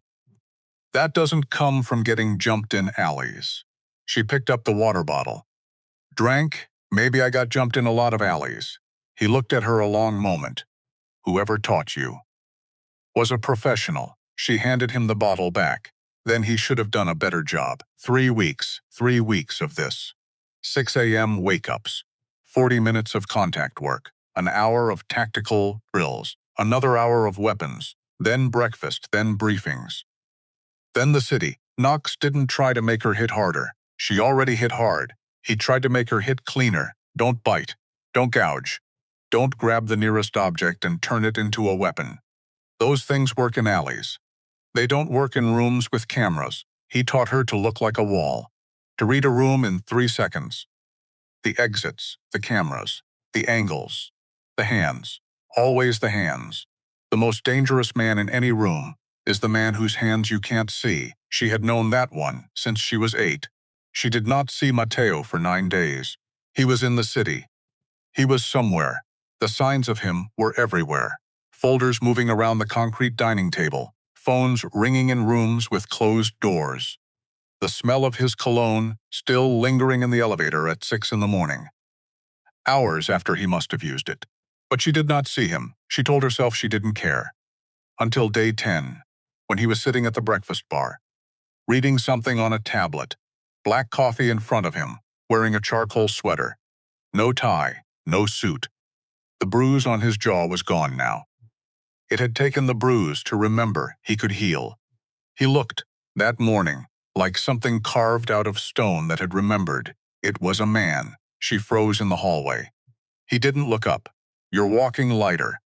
That doesn't come from getting jumped in alleys." She picked up the water bottle. Drank. "Maybe I got jumped in a lot of alleys." He looked at her a long moment. "Whoever taught you was a professional." She handed him the bottle back. Then he should have done a better job. 3 weeks of this. 6 a.m. wake-ups. 40 minutes of contact work. An hour of tactical drills. Another hour of weapons. Then breakfast, then briefings. Then the city. Knox didn't try to make her hit harder. She already hit hard. He tried to make her hit cleaner. Don't bite. Don't gouge. Don't grab the nearest object and turn it into a weapon. Those things work in alleys. They don't work in rooms with cameras. He taught her to look like a wall. To read a room in 3 seconds. The exits, the cameras, the angles, the hands. Always the hands. The most dangerous man in any room is the man whose hands you can't see. She had known that one since she was 8. She did not see Matteo for 9 days. He was in the city. He was somewhere. The signs of him were everywhere. Folders moving around the concrete dining table. Phones ringing in rooms with closed doors. The smell of his cologne still lingering in the elevator at 6 in the morning. Hours after he must have used it. But she did not see him. She told herself she didn't care. Until day 10, when he was sitting at the breakfast bar, reading something on a tablet, black coffee in front of him, wearing a charcoal sweater. No tie, no suit. The bruise on his jaw was gone now. It had taken the bruise to remember he could heal. He looked, that morning, like something carved out of stone that had remembered. It was a man. She froze in the hallway. He didn't look up. "You're walking lighter."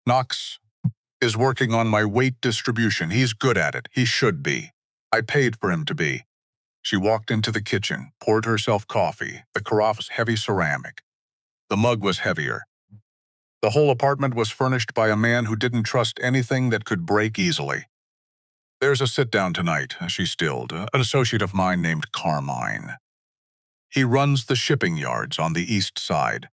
"Knox is working on my weight distribution. He's good at it. He should be. I paid for him to be." She walked into the kitchen, poured herself coffee. The carafe was heavy ceramic. The mug was heavier. The whole apartment was furnished by a man who didn't trust anything that could break easily. "There's a sit-down tonight," she stilled. "An associate of mine named Carmine. He runs the shipping yards on the east side.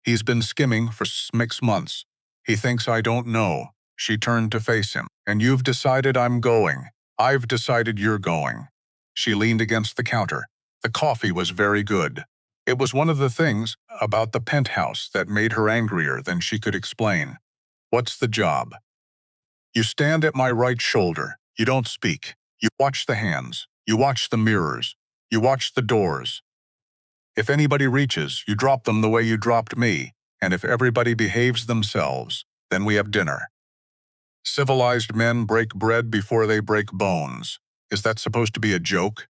He's been skimming for 6 months. He thinks I don't know." She turned to face him. "And you've decided I'm going. I've decided you're going." She leaned against the counter. The coffee was very good. It was one of the things about the penthouse that made her angrier than she could explain. "What's the job?" "You stand at my right shoulder. You don't speak. You watch the hands. You watch the mirrors. You watch the doors. If anybody reaches, you drop them the way you dropped me, and if everybody behaves themselves, then we have dinner. Civilized men break bread before they break bones. Is that supposed to be a joke?"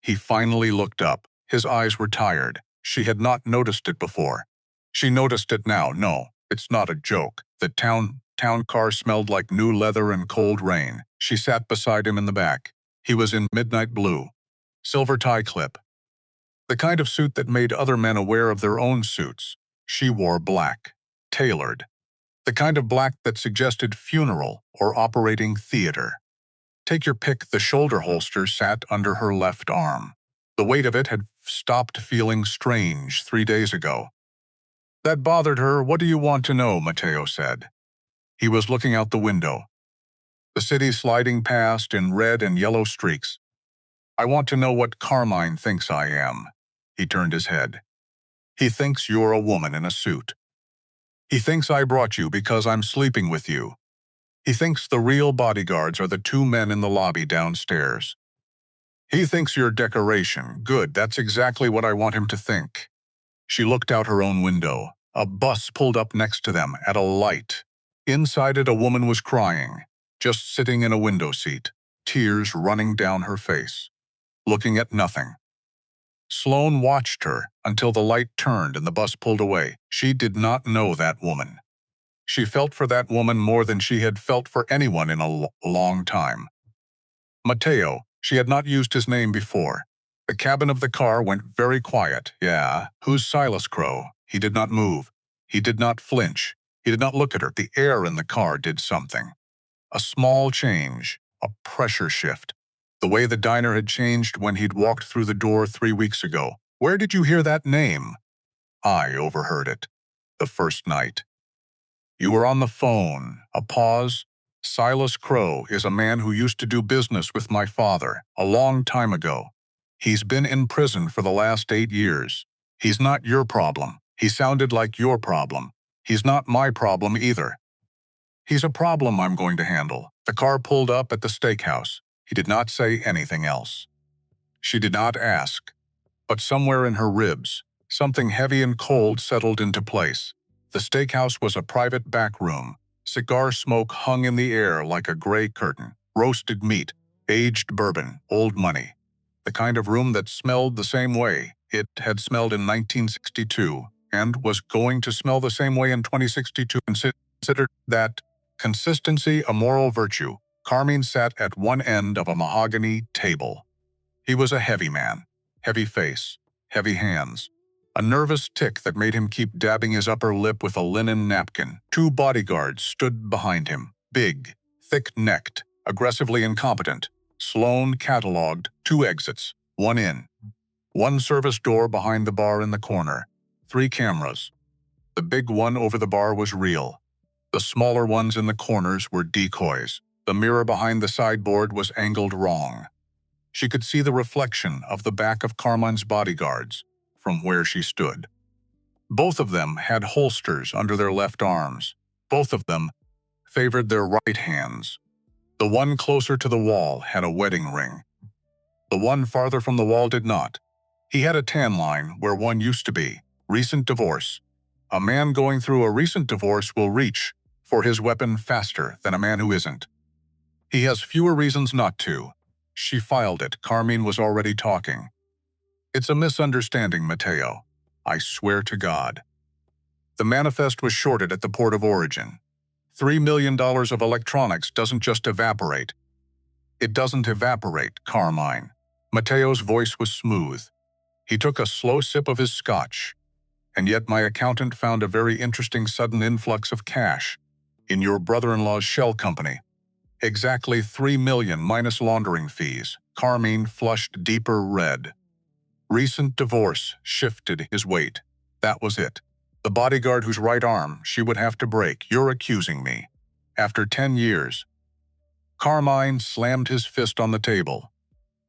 He finally looked up. His eyes were tired. She had not noticed it before. She noticed it now. "No, it's not a joke." The town car smelled like new leather and cold rain. She sat beside him in the back. He was in midnight blue. Silver tie clip. The kind of suit that made other men aware of their own suits. She wore black. Tailored. The kind of black that suggested funeral or operating theater. Take your pick. The shoulder holster sat under her left arm. The weight of it had stopped feeling strange 3 days ago. That bothered her. "What do you want to know?" Matteo said. He was looking out the window. The city sliding past in red and yellow streaks. "I want to know what Carmine thinks I am." He turned his head. "He thinks you're a woman in a suit. He thinks I brought you because I'm sleeping with you. He thinks the real bodyguards are the two men in the lobby downstairs. He thinks you're decoration. Good, that's exactly what I want him to think. She looked out her own window. A bus pulled up next to them at a light. Inside it, a woman was crying, just sitting in a window seat, tears running down her face, looking at nothing. Sloan watched her until the light turned and the bus pulled away. She did not know that woman. She felt for that woman more than she had felt for anyone in a long time. Matteo, she had not used his name before. The cabin of the car went very quiet. Yeah, who's Silas Crow? He did not move. He did not flinch. He did not look at her. The air in the car did something. A small change, a pressure shift. The way the diner had changed when he'd walked through the door 3 weeks ago. Where did you hear that name? I overheard it. The first night. You were on the phone. A pause. Silas Crow is a man who used to do business with my father a long time ago. He's been in prison for the last 8 years. He's not your problem. He sounded like your problem. He's not my problem either. He's a problem I'm going to handle. The car pulled up at the steakhouse. He did not say anything else. She did not ask. But somewhere in her ribs, something heavy and cold settled into place. The steakhouse was a private back room. Cigar smoke hung in the air like a gray curtain. Roasted meat, aged bourbon, old money. The kind of room that smelled the same way it had smelled in 1962 and was going to smell the same way in 2062. Considered that consistency a moral virtue. Carmine sat at one end of a mahogany table. He was a heavy man, heavy face, heavy hands. A nervous tic that made him keep dabbing his upper lip with a linen napkin. 2 bodyguards stood behind him, big, thick-necked, aggressively incompetent. Sloan cataloged 2 exits, 1 in. 1 service door behind the bar in the corner. 3 cameras. The big one over the bar was real. The smaller ones in the corners were decoys. The mirror behind the sideboard was angled wrong. She could see the reflection of the back of Carmine's bodyguards from where she stood. Both of them had holsters under their left arms. Both of them favored their right hands. The one closer to the wall had a wedding ring. The one farther from the wall did not. He had a tan line where one used to be. Recent divorce. A man going through a recent divorce will reach for his weapon faster than a man who isn't. He has fewer reasons not to. She filed it. Carmine was already talking. It's a misunderstanding, Matteo. I swear to God. The manifest was shorted at the port of origin. $3 million of electronics doesn't just evaporate. It doesn't evaporate, Carmine. Matteo's voice was smooth. He took a slow sip of his scotch. And yet my accountant found a very interesting sudden influx of cash in your brother-in-law's shell company. Exactly $3 million minus laundering fees. Carmine flushed deeper red. Recent divorce shifted his weight. That was it. The bodyguard whose right arm she would have to break. You're accusing me. After 10 years. Carmine slammed his fist on the table.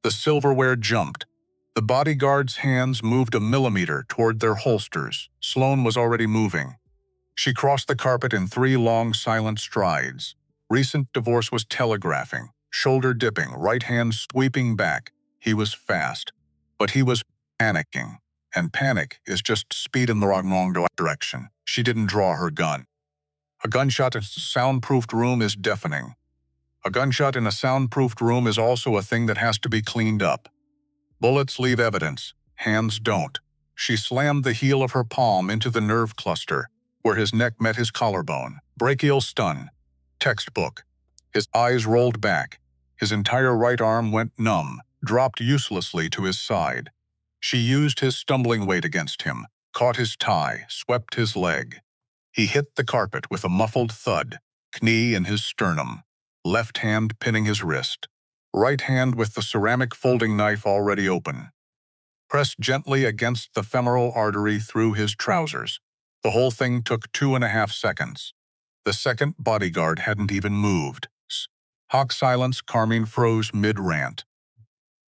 The silverware jumped. The bodyguard's hands moved a millimeter toward their holsters. Sloan was already moving. She crossed the carpet in 3 long, silent strides. Recent divorce was telegraphing, shoulder dipping, right hand sweeping back. He was fast, but he was panicking. And panic is just speed in the wrong direction. She didn't draw her gun. A gunshot in a soundproofed room is deafening. A gunshot in a soundproofed room is also a thing that has to be cleaned up. Bullets leave evidence. Hands don't. She slammed the heel of her palm into the nerve cluster, where his neck met his collarbone. Brachial stun. Textbook. His eyes rolled back. His entire right arm went numb, dropped uselessly to his side. She used his stumbling weight against him, caught his tie, swept his leg. He hit the carpet with a muffled thud, knee in his sternum, left hand pinning his wrist, right hand with the ceramic folding knife already open. Pressed gently against the femoral artery through his trousers. The whole thing took 2.5 seconds. The second bodyguard hadn't even moved. Hawk silence. Carmine froze mid-rant.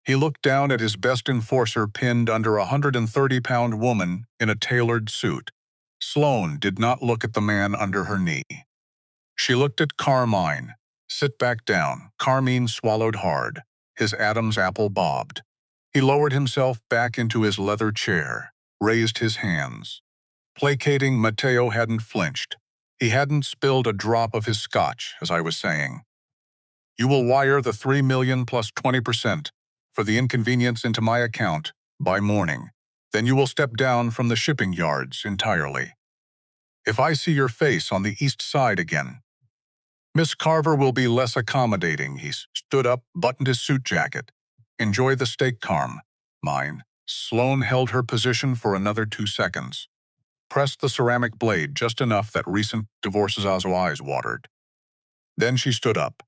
He looked down at his best enforcer pinned under a 130-pound woman in a tailored suit. Sloan did not look at the man under her knee. She looked at Carmine. Sit back down. Carmine swallowed hard. His Adam's apple bobbed. He lowered himself back into his leather chair, raised his hands. Placating, Matteo hadn't flinched. He hadn't spilled a drop of his scotch, as I was saying. You will wire the $3 million plus 20% for the inconvenience into my account by morning. Then you will step down from the shipping yards entirely. If I see your face on the east side again, Miss Carver will be less accommodating. He stood up, buttoned his suit jacket. Enjoy the steak, Carm. Mine. Sloan held her position for another 2 seconds. Pressed the ceramic blade just enough that recent divorce's eyes watered. Then she stood up,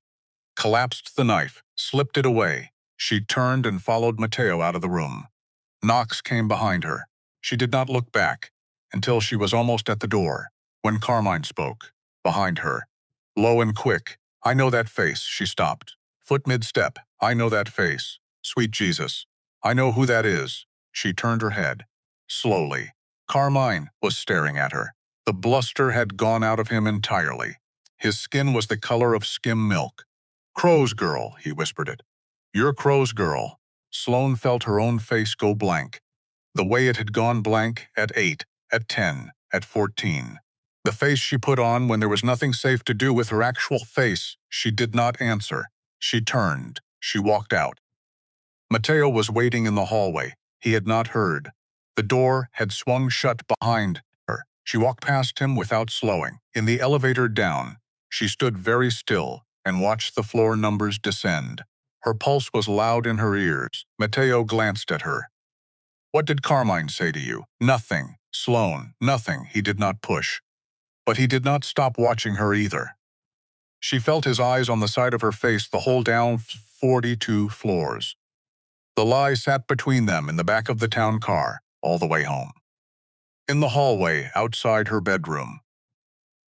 collapsed the knife, slipped it away. She turned and followed Matteo out of the room. Knox came behind her. She did not look back until she was almost at the door, when Carmine spoke, behind her. Low and quick. I know that face. She stopped. Foot mid-step. I know that face. Sweet Jesus. I know who that is. She turned her head. Slowly. Carmine was staring at her. The bluster had gone out of him entirely. His skin was the color of skim milk. Crow's girl, he whispered it. You're Crow's girl. Sloan felt her own face go blank. The way it had gone blank at 8, at 10, at 14. The face she put on when there was nothing safe to do with her actual face. She did not answer. She turned. She walked out. Matteo was waiting in the hallway. He had not heard. The door had swung shut behind her. She walked past him without slowing. In the elevator down, she stood very still and watched the floor numbers descend. Her pulse was loud in her ears. Matteo glanced at her. What did Carmine say to you? Nothing. Sloan, nothing. He did not push. But he did not stop watching her either. She felt his eyes on the side of her face the whole down 42 floors. The lie sat between them in the back of the town car, all the way home. In the hallway, outside her bedroom.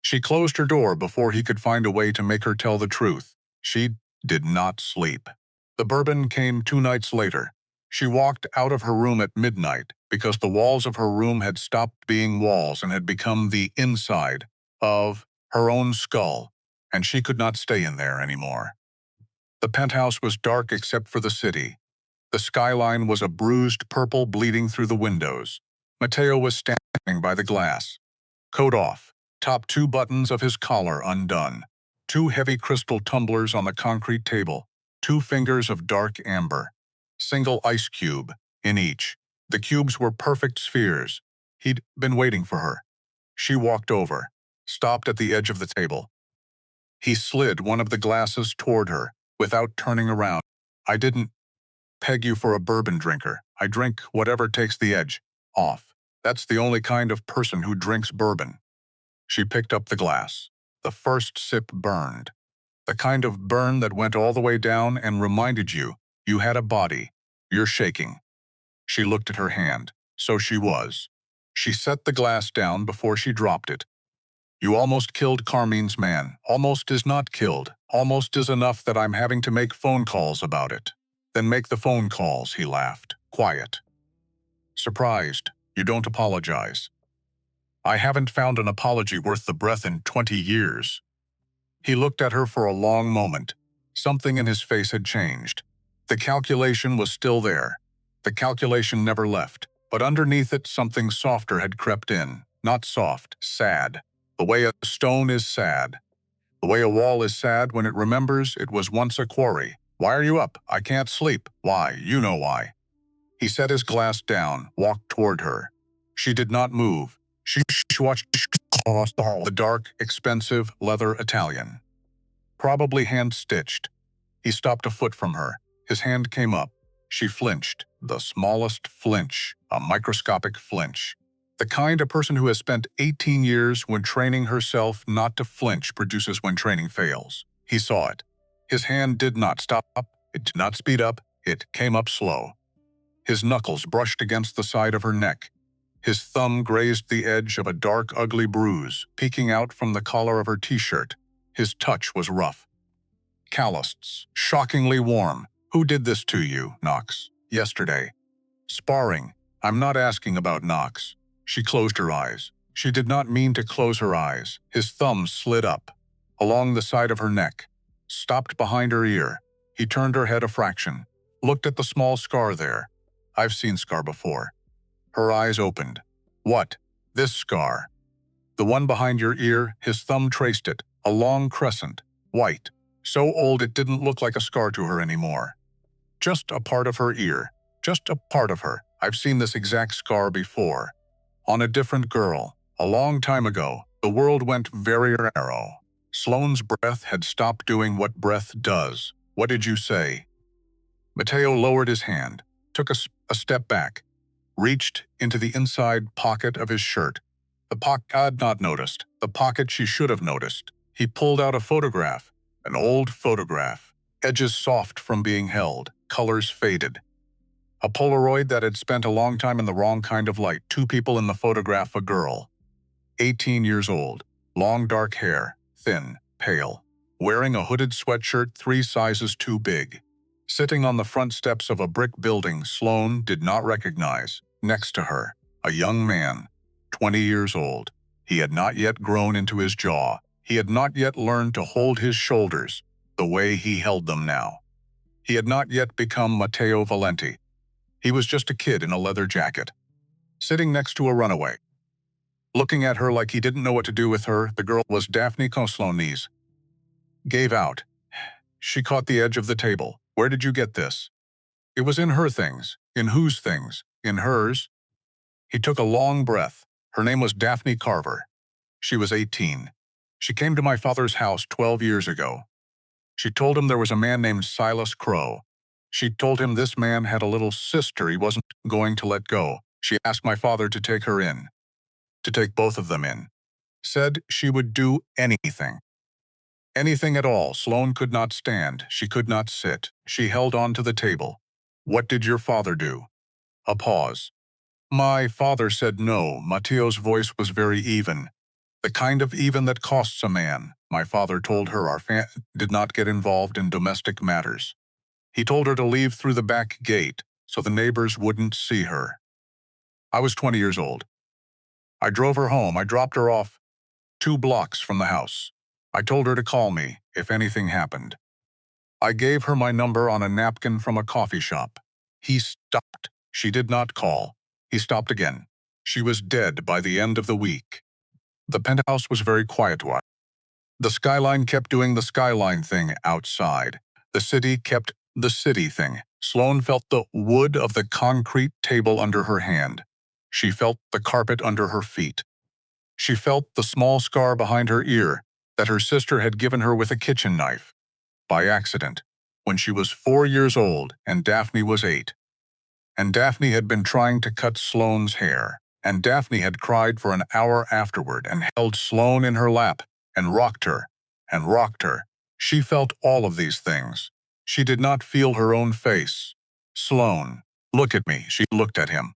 She closed her door before he could find a way to make her tell the truth. She did not sleep. The bourbon came 2 nights later. She walked out of her room at midnight because the walls of her room had stopped being walls and had become the inside of her own skull, and she could not stay in there anymore. The penthouse was dark except for the city. The skyline was a bruised purple bleeding through the windows. Matteo was standing by the glass. Coat off, top 2 buttons of his collar undone. 2 heavy crystal tumblers on the concrete table. 2 fingers of dark amber. Single ice cube in each. The cubes were perfect spheres. He'd been waiting for her. She walked over, stopped at the edge of the table. He slid one of the glasses toward her, without turning around. I didn't peg you for a bourbon drinker. I drink whatever takes the edge off. That's the only kind of person who drinks bourbon. She picked up the glass. The first sip burned. The kind of burn that went all the way down and reminded you had a body. You're shaking. She looked at her hand. So she was. She set the glass down before she dropped it. You almost killed Carmine's man. Almost is not killed. Almost is enough that I'm having to make phone calls about it. Then make the phone calls, he laughed. Quiet. Surprised. You don't apologize. I haven't found an apology worth the breath in 20 years. He looked at her for a long moment. Something in his face had changed. The calculation was still there. The calculation never left, but underneath it something softer had crept in. Not soft, sad. The way a stone is sad. The way a wall is sad when it remembers it was once a quarry. Why are you up? I can't sleep. Why? You know why. He set his glass down, walked toward her. She did not move. She watched the dark, expensive leather Italian. Probably hand-stitched. He stopped a foot from her. His hand came up. She flinched. The smallest flinch. A microscopic flinch. The kind a person who has spent 18 years when training herself not to flinch produces when training fails. He saw it. His hand did not stop. It did not speed up. It came up slow. His knuckles brushed against the side of her neck. His thumb grazed the edge of a dark, ugly bruise, peeking out from the collar of her t-shirt. His touch was rough. Calloused, shockingly warm. Who did this to you, Knox? Yesterday. Sparring. I'm not asking about Knox. She closed her eyes. She did not mean to close her eyes. His thumb slid up. along the side of her neck, stopped behind her ear. He turned her head a fraction, looked at the small scar there. I've seen scar before. Her eyes opened. What? This scar? The one behind your ear, his thumb traced it, a long crescent, white, so old it didn't look like a scar to her anymore. Just a part of her ear, just a part of her. I've seen this exact scar before. On a different girl, a long time ago. The world went very narrow. Sloane's breath had stopped doing what breath does. What did you say? Matteo lowered his hand, took a step back, reached into the inside pocket of his shirt. The pocket had not noticed, the pocket she should have noticed. He pulled out a photograph, an old photograph, edges soft from being held, colors faded. A Polaroid that had spent a long time in the wrong kind of light. Two people in the photograph, a girl, 18 years old, long dark hair, thin, pale, wearing a hooded sweatshirt 3 sizes too big. Sitting on the front steps of a brick building Sloan did not recognize. Next to her, a young man, 20 years old. He had not yet grown into his jaw. He had not yet learned to hold his shoulders the way he held them now. He had not yet become Matteo Valenti. He was just a kid in a leather jacket, sitting next to a runaway. Looking at her like he didn't know what to do with her, the girl was Daphne. Sloane's knees gave out. She caught the edge of the table. Where did you get this? It was in her things. In whose things? In hers? He took a long breath. Her name was Daphne Carver. She was 18. She came to my father's house 12 years ago. She told him there was a man named Silas Crow. She told him this man had a little sister he wasn't going to let go. She asked my father to take her in, to take both of them in. Said she would do anything. Anything at all. Sloane could not stand. She could not sit. She held on to the table. What did your father do? A pause. My father said no. Matteo's voice was very even. The kind of even that costs a man. My father told her our family did not get involved in domestic matters. He told her to leave through the back gate so the neighbors wouldn't see her. I was 20 years old. I drove her home. I dropped her off 2 blocks from the house. I told her to call me if anything happened. I gave her my number on a napkin from a coffee shop. He stopped. She did not call. He stopped again. She was dead by the end of the week. The penthouse was very quiet. The skyline kept doing the skyline thing outside. The city kept the city thing. Sloane felt the wood of the concrete table under her hand. She felt the carpet under her feet. She felt the small scar behind her ear that her sister had given her with a kitchen knife, by accident, when she was 4 years old and Daphne was 8. And Daphne had been trying to cut Sloane's hair, and Daphne had cried for an hour afterward and held Sloane in her lap and rocked her, and rocked her. She felt all of these things. She did not feel her own face. Sloane, look at me. She looked at him.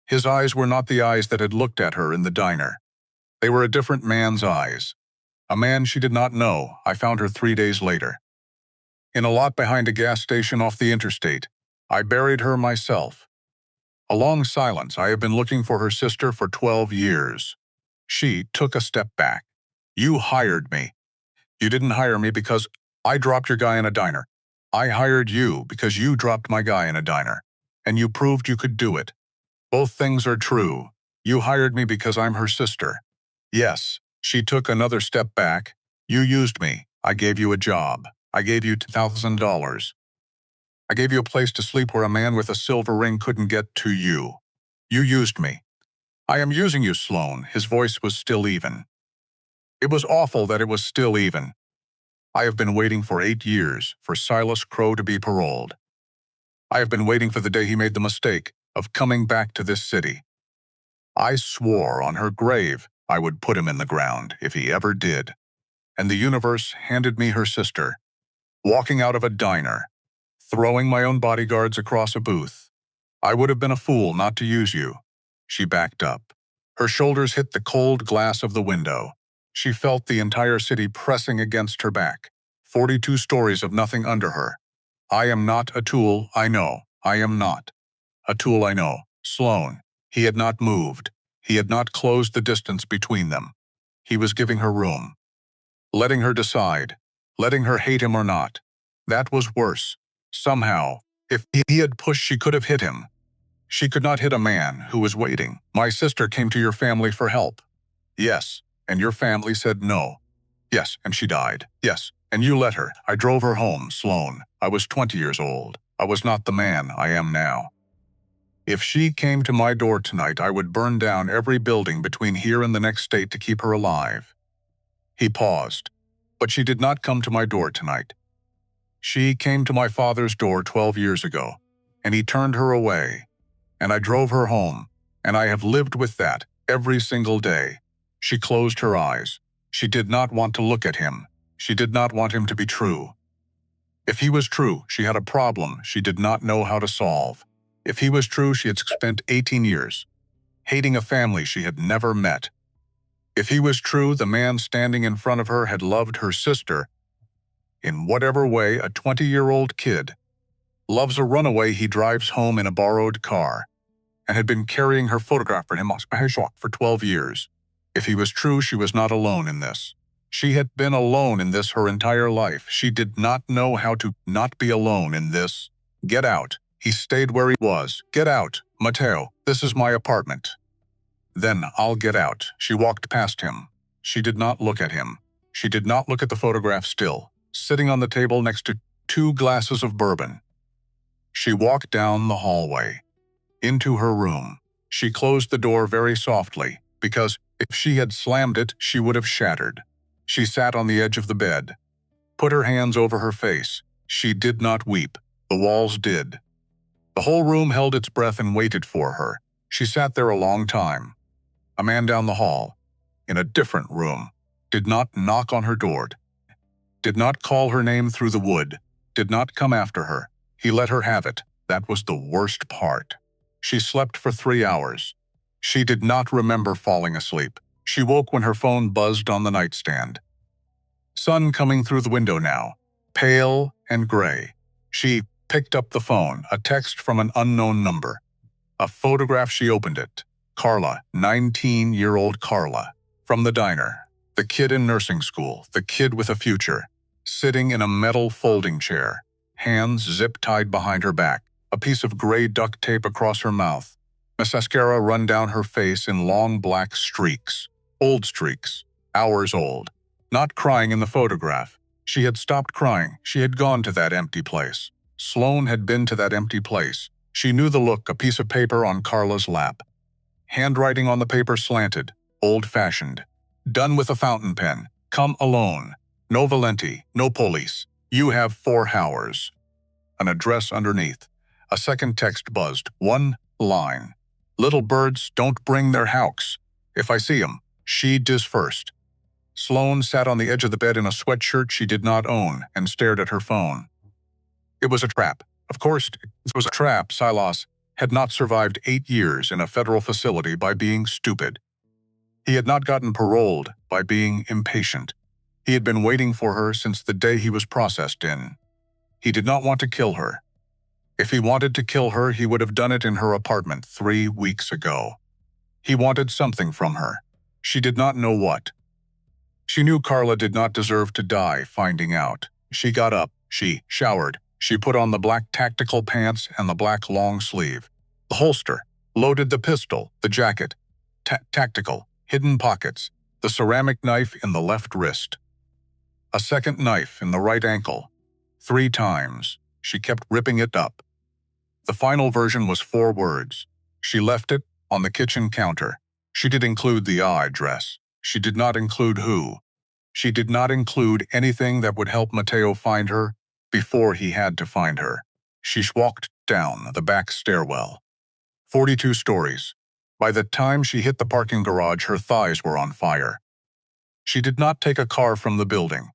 His eyes were not the eyes that had looked at her in the diner. They were a different man's eyes. A man she did not know. I found her 3 days later. In a lot behind a gas station off the interstate. I buried her myself. A long silence. I have been looking for her sister for 12 years. She took a step back. You hired me. You didn't hire me because I dropped your guy in a diner. I hired you because you dropped my guy in a diner. And you proved you could do it. Both things are true. You hired me because I'm her sister. Yes. She took another step back. You used me. I gave you a job. I gave you $2,000. I gave you a place to sleep where a man with a silver ring couldn't get to you. You used me. I am using you, Sloane. His voice was still even. It was awful that it was still even. I have been waiting for 8 years for Silas Crow to be paroled. I have been waiting for the day he made the mistake of coming back to this city. I swore on her grave I would put him in the ground if he ever did. And the universe handed me her sister, walking out of a diner, throwing my own bodyguards across a booth. I would have been a fool not to use you. She backed up. Her shoulders hit the cold glass of the window. She felt the entire city pressing against her back. 42 stories of nothing under her. I am not a tool, I know. I am not a tool, I know. Sloane. He had not moved. He had not closed the distance between them. He was giving her room. letting her decide, letting her hate him or not. That was worse. Somehow, if he had pushed, she could have hit him. She could not hit a man who was waiting. My sister came to your family for help. Yes, and your family said no. Yes, and she died. Yes, and you let her. I drove her home, Sloan. I was 20 years old. I was not the man I am now. If she came to my door tonight, I would burn down every building between here and the next state to keep her alive. He paused. But she did not come to my door tonight. She came to my father's door 12 years ago, and he turned her away, and I drove her home, and I have lived with that every single day. She closed her eyes. She did not want to look at him. She did not want him to be true. If he was true, she had a problem she did not know how to solve. If he was true, she had spent 18 years hating a family she had never met. If he was true, the man standing in front of her had loved her sister in whatever way a 20-year-old kid loves a runaway he drives home in a borrowed car, and had been carrying her photograph for him for 12 years. If he was true, she was not alone in this. She had been alone in this her entire life. She did not know how to not be alone in this. Get out. He stayed where he was. Get out, Matteo. This is my apartment. Then I'll get out. She walked past him. She did not look at him. She did not look at the photograph still, sitting on the table next to 2 glasses of bourbon. She walked down the hallway, into her room. She closed the door very softly, because if she had slammed it, she would have shattered. She sat on the edge of the bed, put her hands over her face. She did not weep. The walls did. The whole room held its breath and waited for her. She sat there a long time. A man down the hall, in a different room, did not knock on her door, did not call her name through the wood, did not come after her. He let her have it. That was the worst part. She slept for 3 hours. She did not remember falling asleep. She woke when her phone buzzed on the nightstand. Sun coming through the window now, pale and gray. She picked up the phone, a text from an unknown number. A photograph. She opened it. Carla, 19-year-old Carla, from the diner. The kid in nursing school, the kid with a future, sitting in a metal folding chair, hands zip-tied behind her back, a piece of gray duct tape across her mouth, mascara run down her face in long black streaks, old streaks, hours old. Not crying in the photograph. She had stopped crying. She had gone to that empty place. Sloan had been to that empty place. She knew the look, a piece of paper on Carla's lap. Handwriting on the paper slanted, old-fashioned. Done with a fountain pen. Come alone. No Valenti, no police. You have 4 hours. An address underneath. A second text buzzed. 1 line. Little birds don't bring their hawks. If I see 'em, she does first. Sloan sat on the edge of the bed in a sweatshirt she did not own and stared at her phone. It was a trap. Of course, it was a trap. Silas had not survived 8 years in a federal facility by being stupid. He had not gotten paroled by being impatient. He had been waiting for her since the day he was processed in. He did not want to kill her. If he wanted to kill her, he would have done it in her apartment 3 weeks ago. He wanted something from her. She did not know what. She knew Carla did not deserve to die finding out. She got up. She showered. She put on the black tactical pants and the black long sleeve. The holster, loaded the pistol, the jacket, tactical, hidden pockets, the ceramic knife in the left wrist. A second knife in the right ankle. 3 times. She kept ripping it up. The final version was 4 words. She left it on the kitchen counter. She did include the address. She did not include who. She did not include anything that would help Matteo find her before he had to find her. She walked down the back stairwell. 42 stories. By the time she hit the parking garage, her thighs were on fire. She did not take a car from the building.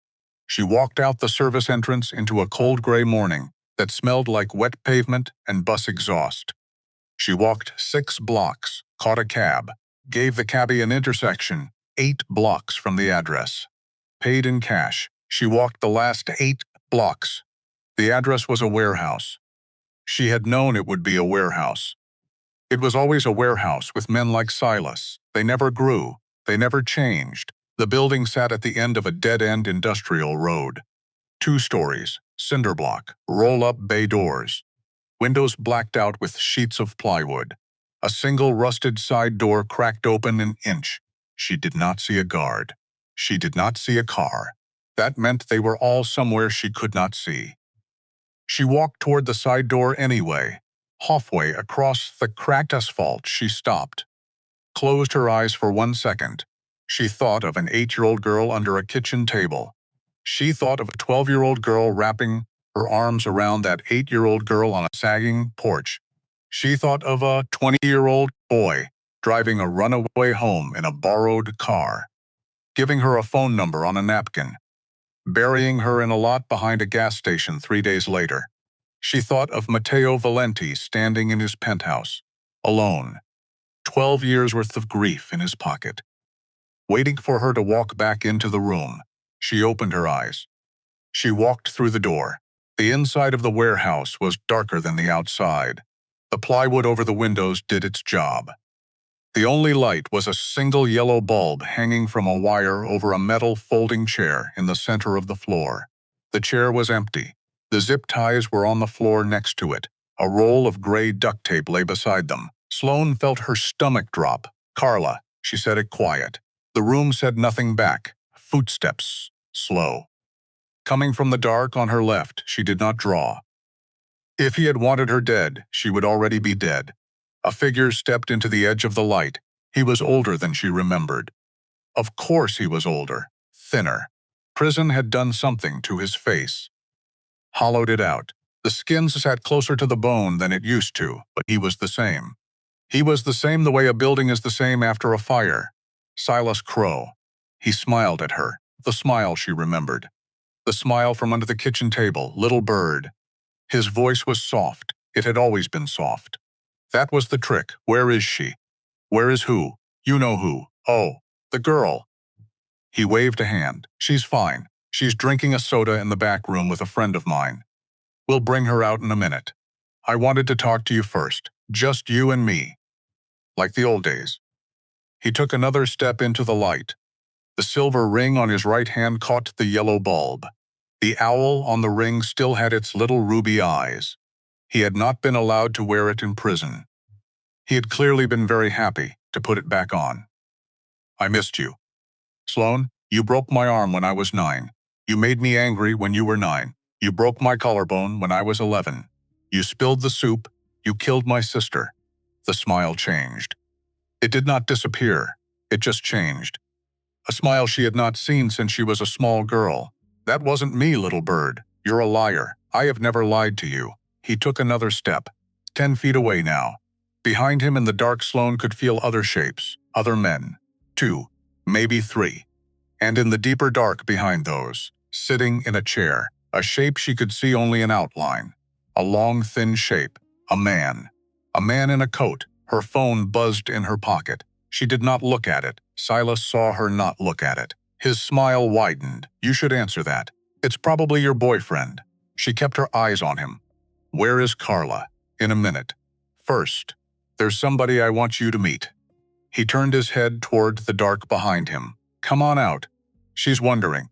She walked out the service entrance into a cold gray morning that smelled like wet pavement and bus exhaust. She walked 6 blocks, caught a cab, gave the cabbie an intersection 8 blocks from the address. Paid in cash. She walked the last 8 blocks. The address was a warehouse. She had known it would be a warehouse. It was always a warehouse with men like Silas. They never grew. They never changed. The building sat at the end of a dead-end industrial road. 2 stories, cinder block, roll-up bay doors, windows blacked out with sheets of plywood. A single rusted side door cracked open an inch. She did not see a guard. She did not see a car. That meant they were all somewhere she could not see. She walked toward the side door anyway. Halfway across the cracked asphalt, she stopped, closed her eyes for 1 second. She thought of an 8-year-old girl under a kitchen table. She thought of a 12-year-old girl wrapping her arms around that 8-year-old girl on a sagging porch. She thought of a 20-year-old boy driving a runaway home in a borrowed car, giving her a phone number on a napkin, burying her in a lot behind a gas station 3 days later. She thought of Matteo Valenti standing in his penthouse, alone, 12 years' worth of grief in his pocket, waiting for her to walk back into the room. She opened her eyes. She walked through the door. The inside of the warehouse was darker than the outside. The plywood over the windows did its job. The only light was a single yellow bulb hanging from a wire over a metal folding chair in the center of the floor. The chair was empty. The zip ties were on the floor next to it. A roll of gray duct tape lay beside them. Sloan felt her stomach drop. "Carla," she said it quiet. The room said nothing back. Footsteps, slow. Coming from the dark on her left, she did not draw. If he had wanted her dead, she would already be dead. A figure stepped into the edge of the light. He was older than she remembered. Of course he was older, thinner. Prison had done something to his face, hollowed it out. The skin sat closer to the bone than it used to, but he was the same. He was the same the way a building is the same after a fire. Silas Crow. He smiled at her, the smile she remembered. The smile from under the kitchen table, little bird. His voice was soft. It had always been soft. That was the trick. Where is she? Where is who? You know who. Oh, the girl. He waved a hand. She's fine. She's drinking a soda in the back room with a friend of mine. We'll bring her out in a minute. I wanted to talk to you first. Just you and me. Like the old days. He took another step into the light. The silver ring on his right hand caught the yellow bulb. The owl on the ring still had its little ruby eyes. He had not been allowed to wear it in prison. He had clearly been very happy to put it back on. I missed you. Sloan, you broke my arm when I was 9. You made me angry when you were 9. You broke my collarbone when I was 11. You spilled the soup. You killed my sister. The smile changed. It did not disappear. It just changed. A smile she had not seen since she was a small girl. That wasn't me, little bird. You're a liar. I have never lied to you. He took another step. 10 feet away now. Behind him in the dark, Sloan could feel other shapes, other men. 2, maybe 3. And in the deeper dark behind those, sitting in a chair, a shape she could see only in outline. A long, thin shape. A man. A man in a coat. Her phone buzzed in her pocket. She did not look at it. Silas saw her not look at it. His smile widened. You should answer that. It's probably your boyfriend. She kept her eyes on him. Where is Carla? In a minute. First, there's somebody I want you to meet. He turned his head toward the dark behind him. Come on out. She's wondering.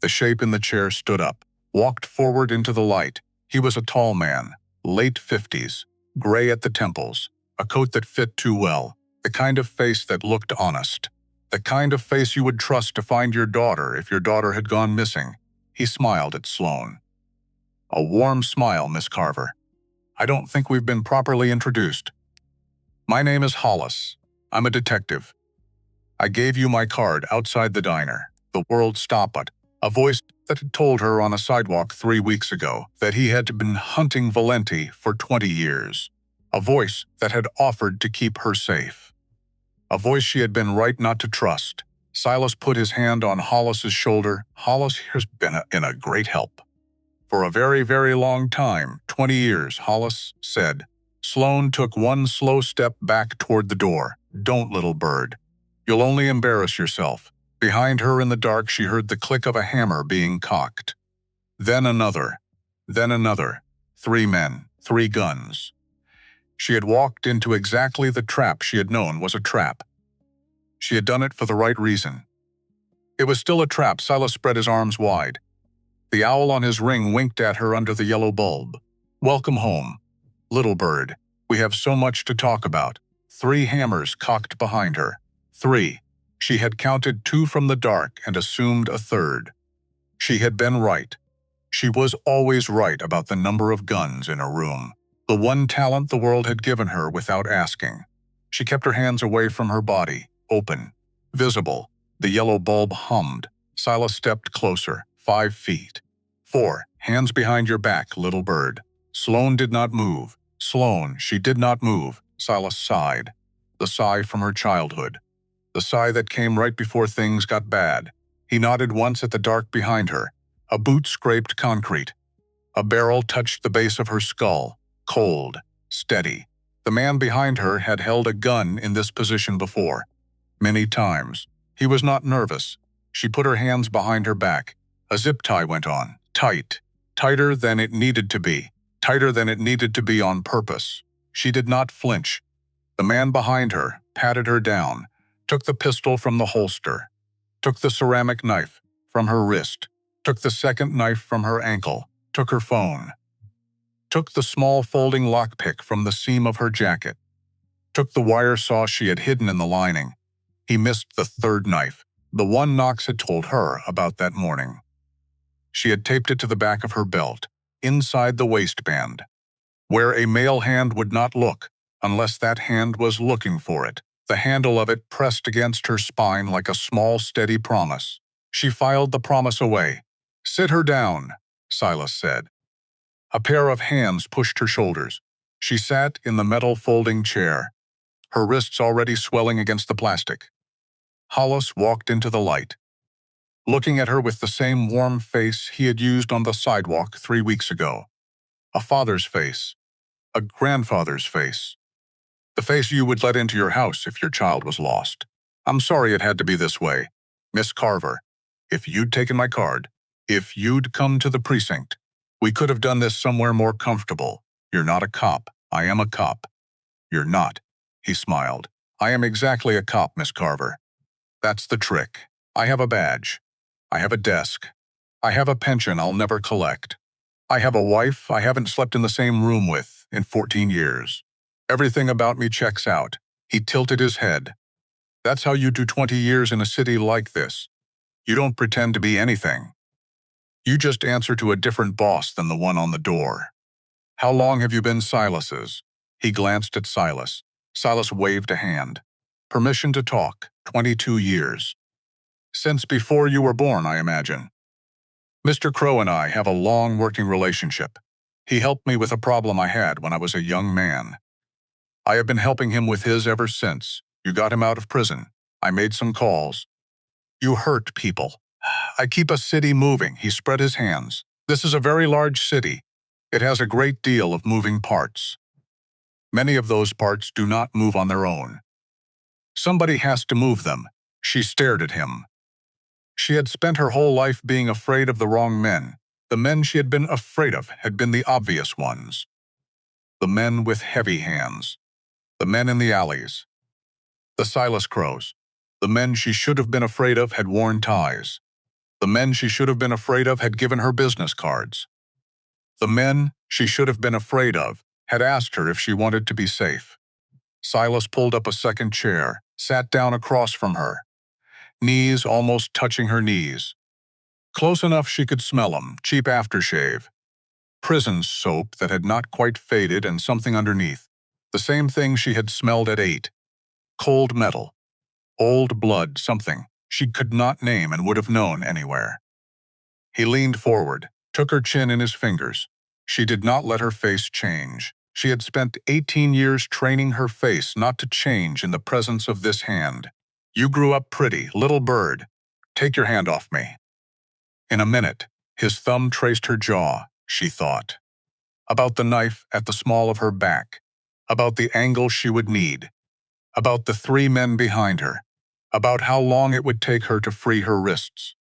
The shape in the chair stood up, walked forward into the light. He was a tall man, late 50s, gray at the temples, a coat that fit too well, the kind of face that looked honest, the kind of face you would trust to find your daughter if your daughter had gone missing. He smiled at Sloan. A warm smile, Miss Carver. I don't think we've been properly introduced. My name is Hollis. I'm a detective. I gave you my card outside the diner. The world stopped. A voice that had told her on a sidewalk 3 weeks ago that he had been hunting Valenti for 20 years. A voice that had offered to keep her safe. A voice she had been right not to trust. Silas put his hand on Hollis's shoulder. Hollis has been a great help. For a very, very long time, 20 years, Hollis said. Sloan took one slow step back toward the door. Don't, little bird. You'll only embarrass yourself. Behind her in the dark, she heard the click of a hammer being cocked. Then another. Then another. 3 men, 3 guns. She had walked into exactly the trap she had known was a trap. She had done it for the right reason. It was still a trap. Silas spread his arms wide. The owl on his ring winked at her under the yellow bulb. "Welcome home, little bird. We have so much to talk about." 3 hammers cocked behind her. 3. She had counted 2 from the dark and assumed a third. She had been right. She was always right about the number of guns in her room. The one talent the world had given her without asking. She kept her hands away from her body, open, visible. The yellow bulb hummed. Silas stepped closer, 5 feet. 4. Hands behind your back, little bird. Sloan did not move. Sloan, she did not move. Silas sighed. The sigh from her childhood. The sigh that came right before things got bad. He nodded once at the dark behind her. A boot scraped concrete. A barrel touched the base of her skull. Cold, steady. The man behind her had held a gun in this position before. Many times. He was not nervous. She put her hands behind her back. A zip tie went on. Tight. Tighter than it needed to be. Tighter than it needed to be on purpose. She did not flinch. The man behind her patted her down, took the pistol from the holster, took the ceramic knife from her wrist, took the second knife from her ankle, took her phone, took the small folding lockpick from the seam of her jacket, took the wire saw she had hidden in the lining. He missed the third knife, the one Knox had told her about that morning. She had taped it to the back of her belt, inside the waistband, where a male hand would not look unless that hand was looking for it. The handle of it pressed against her spine like a small, steady promise. She filed the promise away. "Sit her down," Silas said. A pair of hands pushed her shoulders. She sat in the metal folding chair, her wrists already swelling against the plastic. Hollis walked into the light, looking at her with the same warm face he had used on the sidewalk 3 weeks ago. A father's face. A grandfather's face. The face you would let into your house if your child was lost. "I'm sorry it had to be this way, Miss Carver. If you'd taken my card, if you'd come to the precinct, we could have done this somewhere more comfortable. You're not a cop. I am a cop." "You're not," he smiled. "I am exactly a cop, Miss Carver. That's the trick. I have a badge. I have a desk. I have a pension I'll never collect. I have a wife I haven't slept in the same room with in 14 years. Everything about me checks out." He tilted his head. "That's how you do 20 years in a city like this. You don't pretend to be anything. You just answer to a different boss than the one on the door." "How long have you been Silas's?" He glanced at Silas. Silas waved a hand. "Permission to talk. 22 years. Since before you were born, I imagine. Mr. Crow and I have a long working relationship. He helped me with a problem I had when I was a young man. I have been helping him with his ever since. You got him out of prison. I made some calls. You hurt people. I keep a city moving." He spread his hands. "This is a very large city. It has a great deal of moving parts. Many of those parts do not move on their own. Somebody has to move them." She stared at him. She had spent her whole life being afraid of the wrong men. The men she had been afraid of had been the obvious ones. The men with heavy hands. The men in the alleys. The Silas Crows. The men she should have been afraid of had worn ties. The men she should have been afraid of had given her business cards. The men she should have been afraid of had asked her if she wanted to be safe. Silas pulled up a second chair, sat down across from her, knees almost touching her knees. Close enough she could smell 'em, cheap aftershave. Prison soap that had not quite faded and something underneath. The same thing she had smelled at 8. Cold metal. Old blood, something she could not name and would have known anywhere. He leaned forward, took her chin in his fingers. She did not let her face change. She had spent 18 years training her face not to change in the presence of this hand. "You grew up pretty, little bird. Take your hand off me." In a minute, his thumb traced her jaw, she thought. About the knife at the small of her back. About the angle she would need. About the 3 men behind her. About how long it would take her to free her wrists.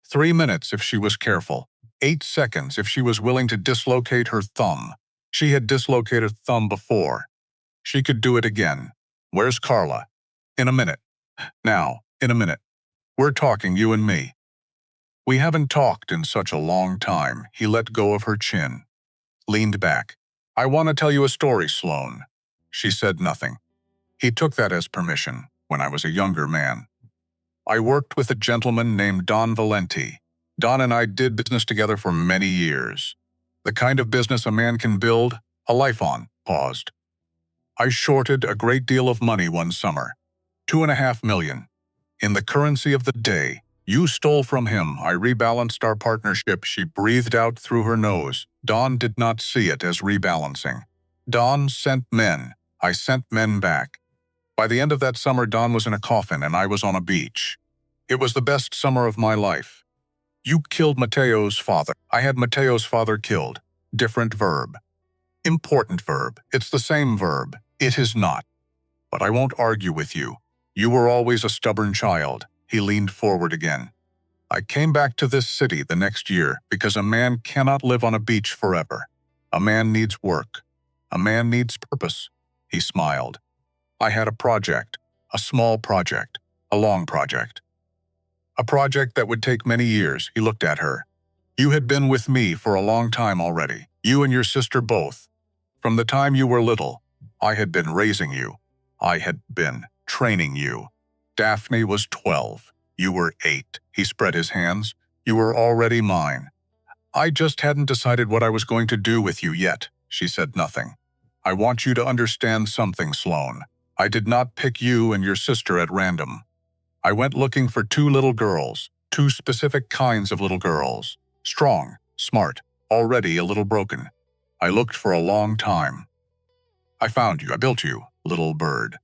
3 minutes if she was careful. 8 seconds if she was willing to dislocate her thumb. She had dislocated thumb before. She could do it again. "Where's Carla?" "In a minute." "Now, in a minute." We're talking, you and me. We haven't talked in such a long time. He let go of her chin, leaned back. I want to tell you a story, Sloan. She said nothing. He took that as permission. When I was a younger man, I worked with a gentleman named Don Valenti. Don and I did business together for many years. The kind of business a man can build a life on. Paused. I shorted a great deal of money one summer. $2.5 million. In the currency of the day. You stole from him. I rebalanced our partnership. She breathed out through her nose. Don did not see it as rebalancing. Don sent men. I sent men back. By the end of that summer, Don was in a coffin and I was on a beach. It was the best summer of my life. You killed Matteo's father. I had Matteo's father killed. Different verb. Important verb. It's the same verb. It is not. But I won't argue with you. You were always a stubborn child. He leaned forward again. I came back to this city the next year because a man cannot live on a beach forever. A man needs work. A man needs purpose. He smiled. I had a project. A small project. A long project. A project that would take many years. He looked at her. You had been with me for a long time already. You and your sister both. From the time you were little, I had been raising you. I had been training you. Daphne was 12. You were 8. He spread his hands. You were already mine. I just hadn't decided what I was going to do with you yet. She said nothing. I want you to understand something, Sloan. I did not pick you and your sister at random. I went looking for 2 little girls, 2 specific kinds of little girls. Strong, smart, already a little broken. I looked for a long time. I found you. I built you, little bird.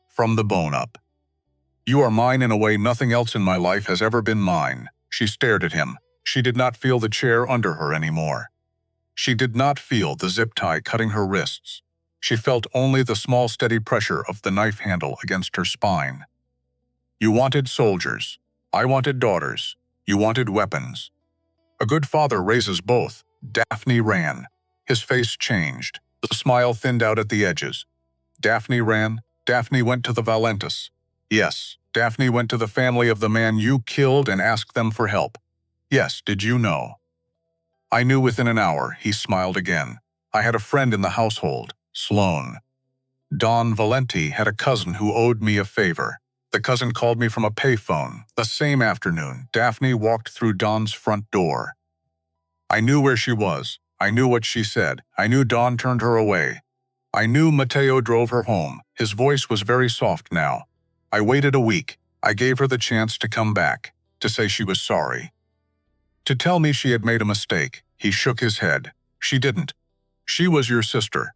From the bone up. You are mine in a way nothing else in my life has ever been mine. She stared at him. She did not feel the chair under her anymore. She did not feel the zip tie cutting her wrists. She felt only the small steady pressure of the knife handle against her spine. You wanted soldiers. I wanted daughters. You wanted weapons. A good father raises both. Daphne ran. His face changed. The smile thinned out at the edges. Daphne ran. Daphne went to the Valentis. Yes, Daphne went to the family of the man you killed and asked them for help. Yes, did you know? I knew within an hour. He smiled again. I had a friend in the household, Sloan. Don Valenti had a cousin who owed me a favor. The cousin called me from a payphone. The same afternoon, Daphne walked through Don's front door. I knew where she was. I knew what she said. I knew Don turned her away. I knew Matteo drove her home. His voice was very soft now. I waited a week. I gave her the chance to come back, to say she was sorry. To tell me she had made a mistake. He shook his head. She didn't. She was your sister.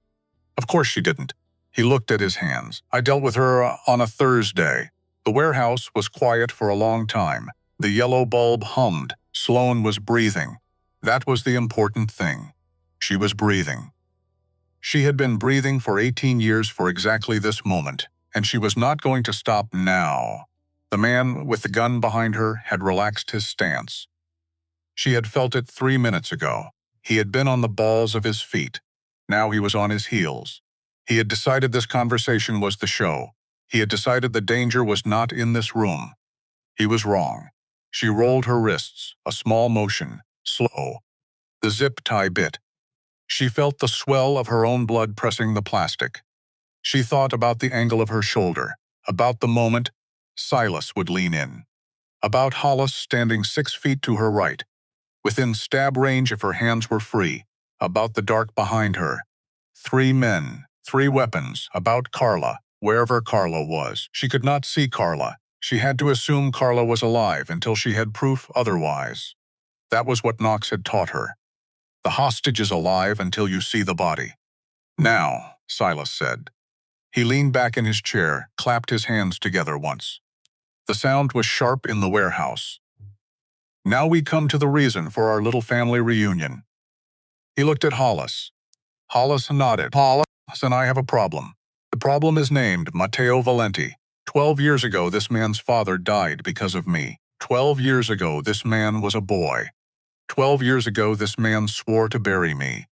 Of course she didn't. He looked at his hands. I dealt with her on a Thursday. The warehouse was quiet for a long time. The yellow bulb hummed. Sloan was breathing. That was the important thing. She was breathing. She had been breathing for 18 years for exactly this moment, and she was not going to stop now. The man with the gun behind her had relaxed his stance. She had felt it 3 minutes ago. He had been on the balls of his feet. Now he was on his heels. He had decided this conversation was the show. He had decided the danger was not in this room. He was wrong. She rolled her wrists, a small motion, slow. The zip tie bit. She felt the swell of her own blood pressing the plastic. She thought about the angle of her shoulder, about the moment Silas would lean in, about Hollis standing 6 feet to her right, within stab range if her hands were free, about the dark behind her. 3 men, 3 weapons, about Carla, wherever Carla was. She could not see Carla. She had to assume Carla was alive until she had proof otherwise. That was what Knox had taught her. The hostage is alive until you see the body. Now, Silas said. He leaned back in his chair, clapped his hands together once. The sound was sharp in the warehouse. Now we come to the reason for our little family reunion. He looked at Hollis. Hollis nodded. Hollis and I have a problem. The problem is named Matteo Valenti. 12 years ago, this man's father died because of me. 12 years ago, this man was a boy. 12 years ago, this man swore to bury me.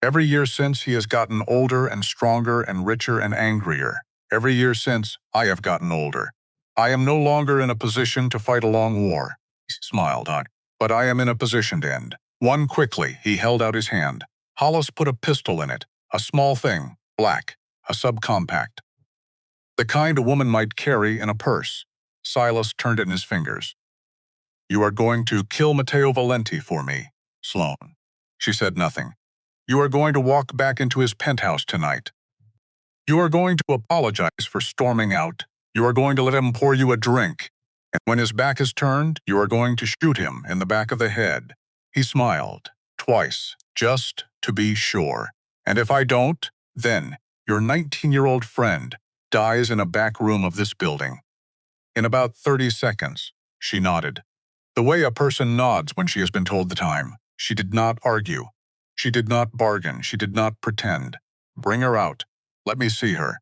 Every year since, he has gotten older and stronger and richer and angrier. Every year since, I have gotten older. I am no longer in a position to fight a long war. He smiled, but I am in a position to end one quickly. He held out his hand. Hollis put a pistol in it, a small thing, black, a subcompact. The kind a woman might carry in a purse. Silas turned it in his fingers. You are going to kill Matteo Valenti for me, Sloan. She said nothing. You are going to walk back into his penthouse tonight. You are going to apologize for storming out. You are going to let him pour you a drink. And when his back is turned, you are going to shoot him in the back of the head. He smiled, twice, just to be sure. And if I don't, then your 19-year-old friend dies in a back room of this building. In about 30 seconds, she nodded. The way a person nods when she has been told the time. She did not argue. She did not bargain. She did not pretend. Bring her out. Let me see her.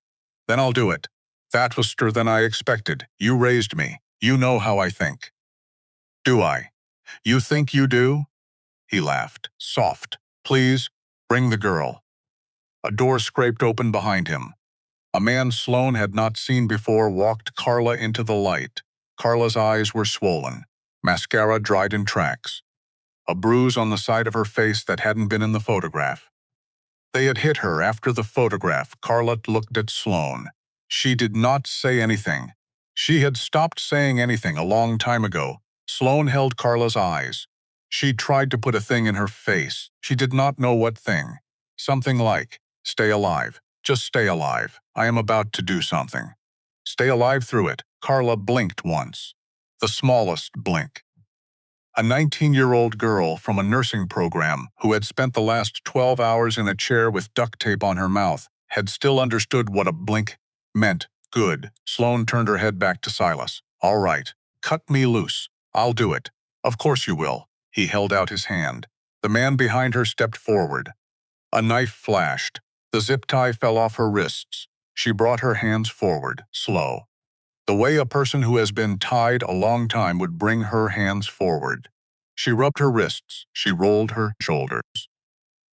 Then I'll do it. That was faster than I expected. You raised me. You know how I think. Do I? You think you do? He laughed. Soft. Please, bring the girl. A door scraped open behind him. A man Sloan had not seen before walked Carla into the light. Carla's eyes were swollen. Mascara dried in tracks. A bruise on the side of her face that hadn't been in the photograph. They had hit her after the photograph. Carla looked at Sloan. She did not say anything. She had stopped saying anything a long time ago. Sloan held Carla's eyes. She tried to put a thing in her face. She did not know what thing. Something like, stay alive. Just stay alive. I am about to do something. Stay alive through it. Carla blinked once. The smallest blink. A 19-year-old girl from a nursing program who had spent the last 12 hours in a chair with duct tape on her mouth had still understood what a blink meant. Good. Sloan turned her head back to Silas. All right. Cut me loose. I'll do it. Of course you will. He held out his hand. The man behind her stepped forward. A knife flashed. The zip tie fell off her wrists. She brought her hands forward, slow. The way a person who has been tied a long time would bring her hands forward. She rubbed her wrists. She rolled her shoulders.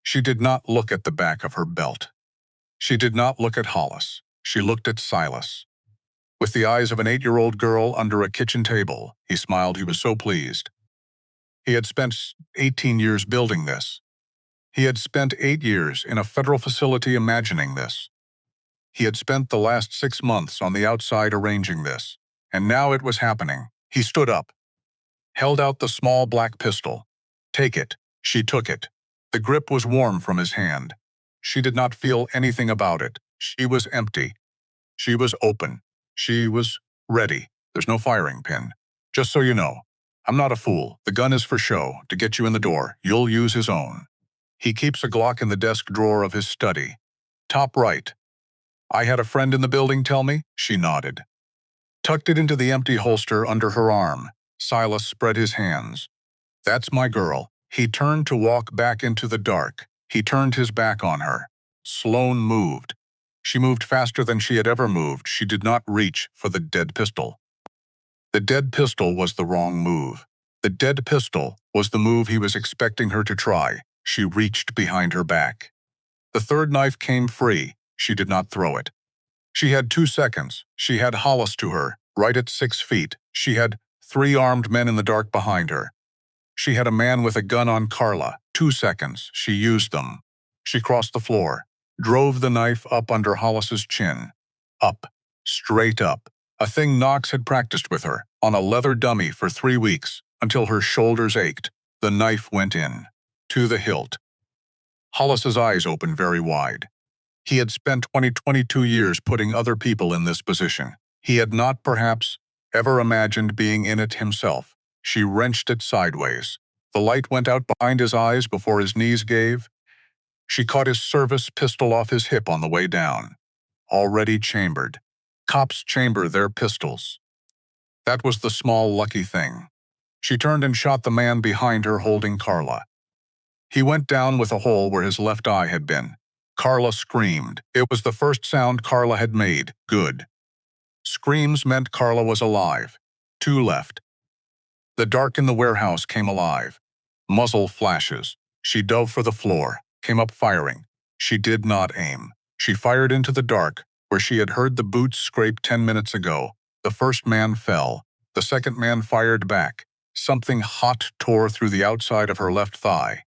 She did not look at the back of her belt. She did not look at Hollis. She looked at Silas. With the eyes of an 8-year-old girl under a kitchen table, he smiled. He was so pleased. He had spent 18 years building this. He had spent 8 years in a federal facility imagining this. He had spent the last 6 months on the outside arranging this. And now it was happening. He stood up, held out the small black pistol. Take it. She took it. The grip was warm from his hand. She did not feel anything about it. She was empty. She was open. She was ready. There's no firing pin. Just so you know, I'm not a fool. The gun is for show, to get you in the door. You'll use his own. He keeps a Glock in the desk drawer of his study. Top right. I had a friend in the building tell me. She nodded. Tucked it into the empty holster under her arm. Silas spread his hands. That's my girl. He turned to walk back into the dark. He turned his back on her. Sloan moved. She moved faster than she had ever moved. She did not reach for the dead pistol. The dead pistol was the wrong move. The dead pistol was the move he was expecting her to try. She reached behind her back. The third knife came free. She did not throw it. She had 2 seconds. She had Hollis to her, right at 6 feet. She had 3 armed men in the dark behind her. She had a man with a gun on Carla. 2 seconds. She used them. She crossed the floor, drove the knife up under Hollis's chin. Up. Straight up. A thing Knox had practiced with her, on a leather dummy for 3 weeks, until her shoulders ached. The knife went in. To the hilt. Hollis's eyes opened very wide. He had spent 22 years putting other people in this position. He had not, perhaps, ever imagined being in it himself. She wrenched it sideways. The light went out behind his eyes before his knees gave. She caught his service pistol off his hip on the way down. Already chambered. Cops chamber their pistols. That was the small lucky thing. She turned and shot the man behind her holding Carla. He went down with a hole where his left eye had been. Carla screamed. It was the first sound Carla had made. Good. Screams meant Carla was alive. 2 left. The dark in the warehouse came alive. Muzzle flashes. She dove for the floor, came up firing. She did not aim. She fired into the dark, where she had heard the boots scrape 10 minutes ago. The first man fell. The second man fired back. Something hot tore through the outside of her left thigh.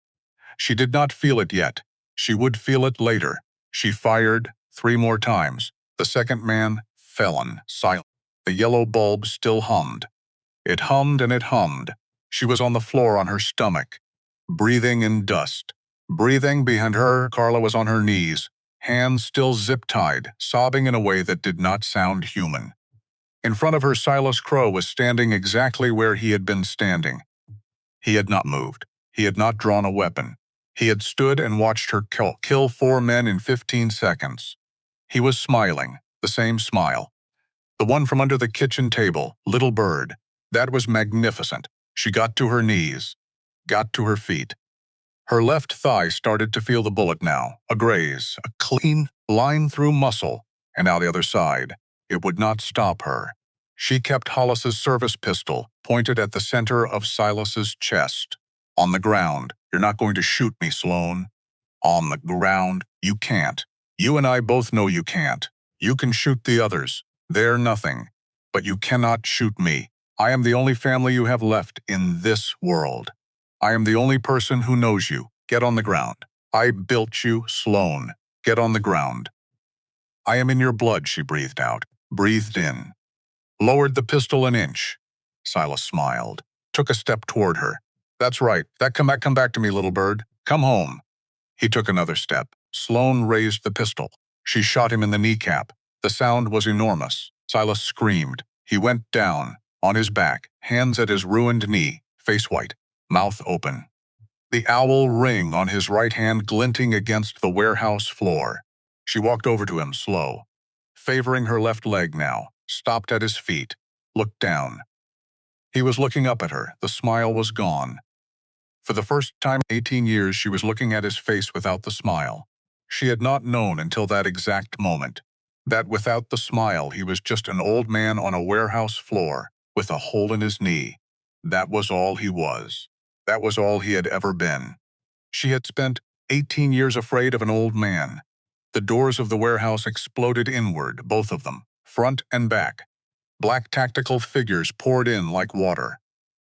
She did not feel it yet. She would feel it later. She fired 3 more times. The second man fell on, silent. The yellow bulb still hummed. It hummed and it hummed. She was on the floor on her stomach, breathing in dust. Breathing behind her, Carla was on her knees, hands still zip-tied, sobbing in a way that did not sound human. In front of her, Silas Crow was standing exactly where he had been standing. He had not moved. He had not drawn a weapon. He had stood and watched her kill 4 men in 15 seconds. He was smiling, the same smile. The one from under the kitchen table, little bird. That was magnificent. She got to her knees, got to her feet. Her left thigh started to feel the bullet now, a graze, a clean line through muscle, and now the other side. It would not stop her. She kept Hollis's service pistol pointed at the center of Silas's chest. On the ground. You're not going to shoot me, Sloan. On the ground. You can't. You and I both know you can't. You can shoot the others. They're nothing. But you cannot shoot me. I am the only family you have left in this world. I am the only person who knows you. Get on the ground. I built you, Sloan. Get on the ground. I am in your blood, she breathed out. Breathed in. Lowered the pistol an inch. Silas smiled. Took a step toward her. That's right. Come back to me, little bird. Come home. He took another step. Sloan raised the pistol. She shot him in the kneecap. The sound was enormous. Silas screamed. He went down, on his back, hands at his ruined knee, face white, mouth open. The owl ring on his right hand glinting against the warehouse floor. She walked over to him, slow, favoring her left leg now, stopped at his feet, looked down. He was looking up at her. The smile was gone. For the first time in 18 years, she was looking at his face without the smile. She had not known until that exact moment that without the smile, he was just an old man on a warehouse floor with a hole in his knee. That was all he was. That was all he had ever been. She had spent 18 years afraid of an old man. The doors of the warehouse exploded inward, both of them, front and back. Black tactical figures poured in like water.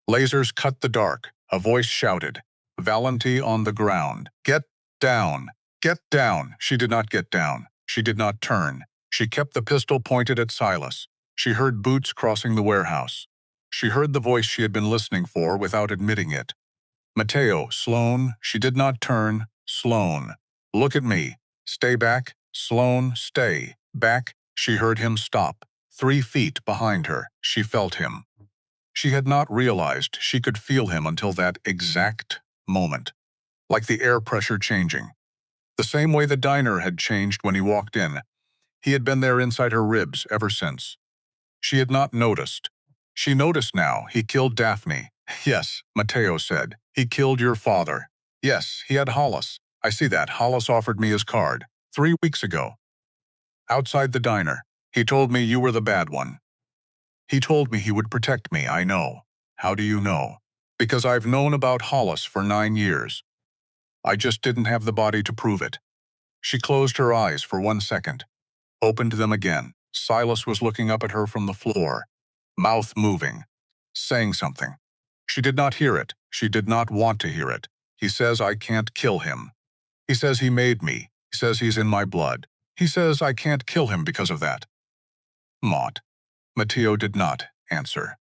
Lasers cut the dark. A voice shouted, Valenti on the ground. Get down. Get down. She did not get down. She did not turn. She kept the pistol pointed at Silas. She heard boots crossing the warehouse. She heard the voice she had been listening for without admitting it. Matteo, Sloan. She did not turn. Sloan. Look at me. Stay back. Sloan, stay. Back. She heard him stop. 3 feet behind her. She felt him. She had not realized she could feel him until that exact moment, like the air pressure changing. The same way the diner had changed when he walked in. He had been there inside her ribs ever since. She had not noticed. She noticed now. He killed Daphne. Yes, Matteo said. He killed your father. Yes, he had Hollis. I see that. Hollis offered me his card 3 weeks ago. Outside the diner. He told me you were the bad one. He told me he would protect me, I know. How do you know? Because I've known about Hollis for 9 years. I just didn't have the body to prove it. She closed her eyes for 1 second, opened them again. Silas was looking up at her from the floor, mouth moving, saying something. She did not hear it. She did not want to hear it. He says I can't kill him. He says he made me. He says he's in my blood. He says I can't kill him because of that. Maud. Matteo did not answer.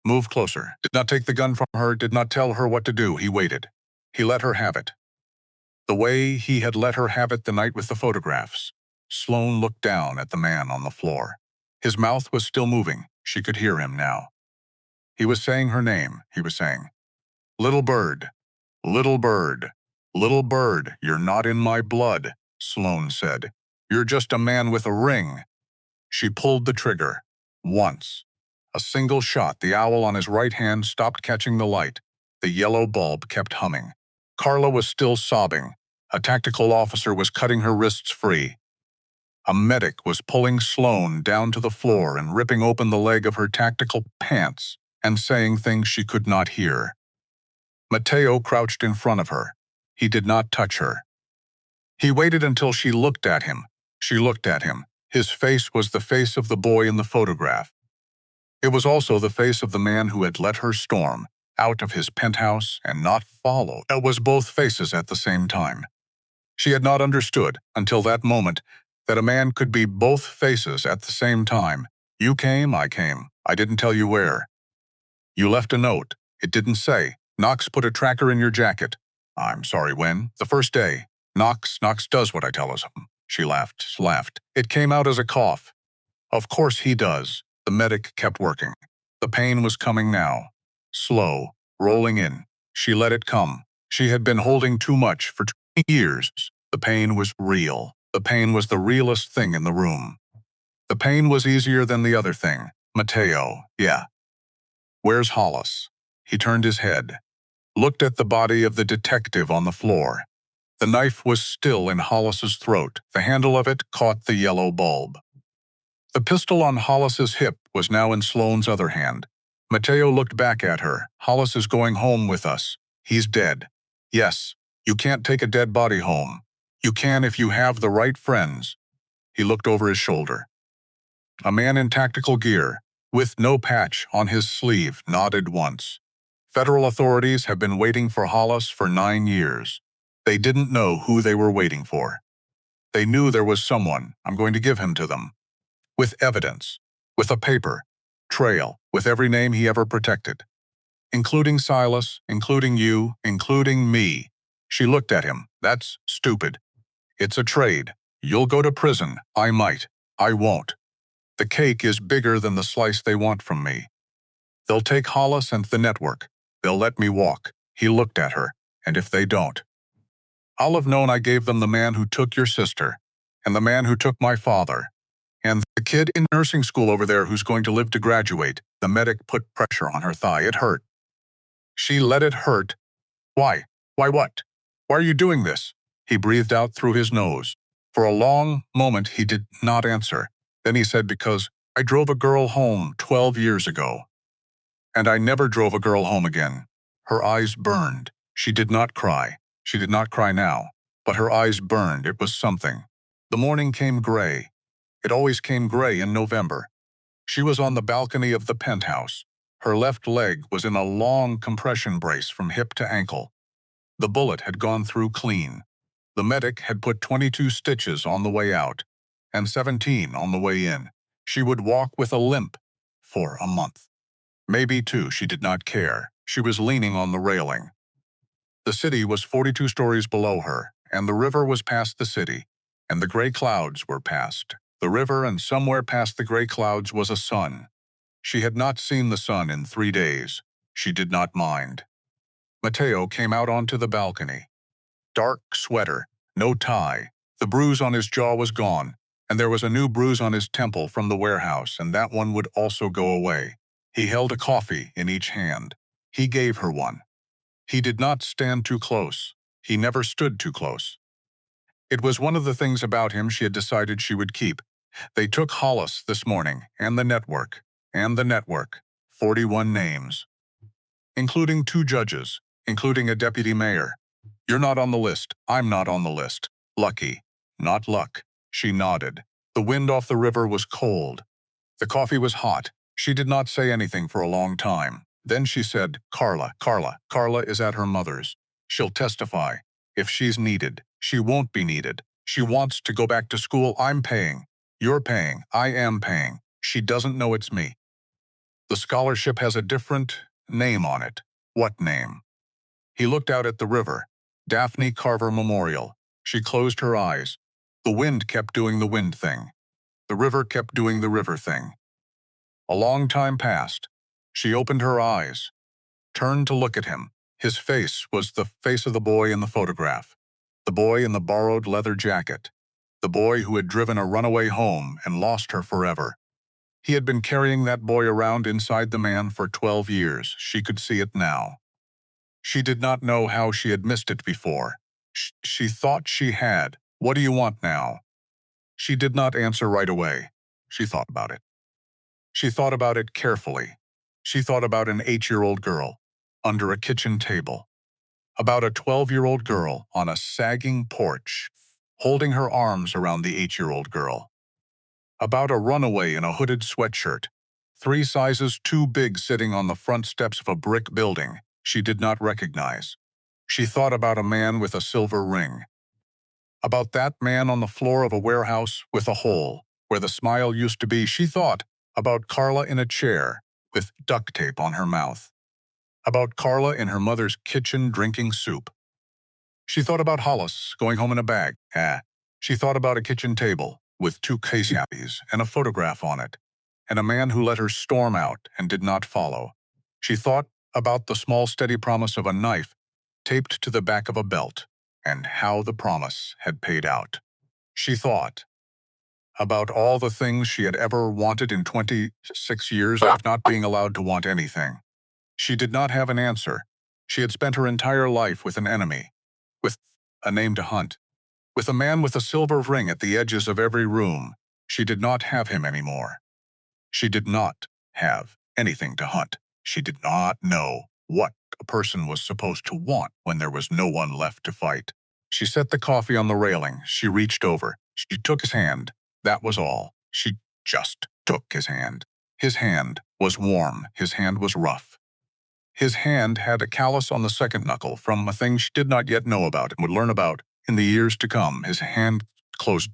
Move closer. Did not take the gun from her, did not tell her what to do. He waited. He let her have it. The way he had let her have it the night with the photographs. Sloan looked down at the man on the floor. His mouth was still moving. She could hear him now. He was saying her name. He was saying, Little bird, little bird, little bird, you're not in my blood, Sloan said. You're just a man with a ring. She pulled the trigger. Once. A single shot. The owl on his right hand stopped catching the light. The yellow bulb kept humming. Carla was still sobbing. A tactical officer was cutting her wrists free. A medic was pulling Sloan down to the floor and ripping open the leg of her tactical pants and saying things she could not hear. Matteo crouched in front of her. He did not touch her. He waited until she looked at him. She looked at him. His face was the face of the boy in the photograph. It was also the face of the man who had let her storm out of his penthouse and not follow. It was both faces at the same time. She had not understood, until that moment, that a man could be both faces at the same time. You came, I came. I didn't tell you where. You left a note. It didn't say. Knox put a tracker in your jacket. I'm sorry, when? The first day. Knox does what I tell him. She laughed. It came out as a cough. Of course he does. The medic kept working. The pain was coming now. Slow, rolling in. She let it come. She had been holding too much for 20 years. The pain was real. The pain was the realest thing in the room. The pain was easier than the other thing. Matteo, yeah. Where's Hollis? He turned his head, looked at the body of the detective on the floor. The knife was still in Hollis's throat. The handle of it caught the yellow bulb. The pistol on Hollis's hip was now in Sloan's other hand. Matteo looked back at her. Hollis is going home with us. He's dead. Yes, you can't take a dead body home. You can if you have the right friends. He looked over his shoulder. A man in tactical gear, with no patch on his sleeve, nodded once. Federal authorities have been waiting for Hollis for 9 years. They didn't know who they were waiting for. They knew there was someone. I'm going to give him to them. With evidence. With a paper. Trail. With every name he ever protected. Including Silas, including you, including me. She looked at him. That's stupid. It's a trade. You'll go to prison. I might. I won't. The cake is bigger than the slice they want from me. They'll take Hollis and the network. They'll let me walk. He looked at her. And if they don't, I'll have known I gave them the man who took your sister, and the man who took my father, and the kid in nursing school over there who's going to live to graduate. The medic put pressure on her thigh. It hurt. She let it hurt. Why? Why what? Why are you doing this? He breathed out through his nose. For a long moment he did not answer. Then he said, because I drove a girl home 12 years ago. And I never drove a girl home again. Her eyes burned. She did not cry. She did not cry now. But her eyes burned. It was something. The morning came gray. It always came gray in November. She was on the balcony of the penthouse. Her left leg was in a long compression brace from hip to ankle. The bullet had gone through clean. The medic had put 22 stitches on the way out, and 17 on the way in. She would walk with a limp for a month. Maybe 2, she did not care. She was leaning on the railing. The city was 42 stories below her, and the river was past the city, and the gray clouds were past the river, and somewhere past the gray clouds was a sun. She had not seen the sun in 3 days. She did not mind. Matteo came out onto the balcony. Dark sweater, no tie. The bruise on his jaw was gone, and there was a new bruise on his temple from the warehouse, and that one would also go away. He held a coffee in each hand. He gave her one. He did not stand too close. He never stood too close. It was one of the things about him she had decided she would keep. They took Hollis this morning, and the network. 41 names. Including 2 judges, including a deputy mayor. You're not on the list. I'm not on the list. Lucky. Not luck. She nodded. The wind off the river was cold. The coffee was hot. She did not say anything for a long time. Then she said, Carla is at her mother's. She'll testify. If she's needed, she won't be needed. She wants to go back to school. I'm paying. You're paying. I am paying. She doesn't know it's me. The scholarship has a different name on it. What name? He looked out at the river. Daphne Carver Memorial. She closed her eyes. The wind kept doing the wind thing. The river kept doing the river thing. A long time passed. She opened her eyes, turned to look at him. His face was the face of the boy in the photograph. The boy in the borrowed leather jacket. The boy who had driven a runaway home and lost her forever. He had been carrying that boy around inside the man for 12 years. She could see it now. She did not know how she had missed it before. She thought she had. What do you want now? She did not answer right away. She thought about it. She thought about it carefully. She thought about an 8-year-old girl under a kitchen table. About a 12-year-old girl on a sagging porch, holding her arms around the 8-year-old girl. About a runaway in a hooded sweatshirt, 3 sizes too big sitting on the front steps of a brick building she did not recognize. She thought about a man with a silver ring. About that man on the floor of a warehouse with a hole where the smile used to be. She thought about Carla in a chair with duct tape on her mouth. About Carla in her mother's kitchen drinking soup. She thought about Hollis going home in a bag. She thought about a kitchen table with 2 case yappies and a photograph on it, and a man who let her storm out and did not follow. She thought about the small steady promise of a knife taped to the back of a belt, and how the promise had paid out. She thought about all the things she had ever wanted in 26 years of not being allowed to want anything. She did not have an answer. She had spent her entire life with an enemy, with a name to hunt, with a man with a silver ring at the edges of every room. She did not have him anymore. She did not have anything to hunt. She did not know what a person was supposed to want when there was no one left to fight. She set the coffee on the railing. She reached over. She took his hand. That was all. She just took his hand. His hand was warm. His hand was rough. His hand had a callus on the second knuckle from a thing she did not yet know about and would learn about in the years to come. His hand closed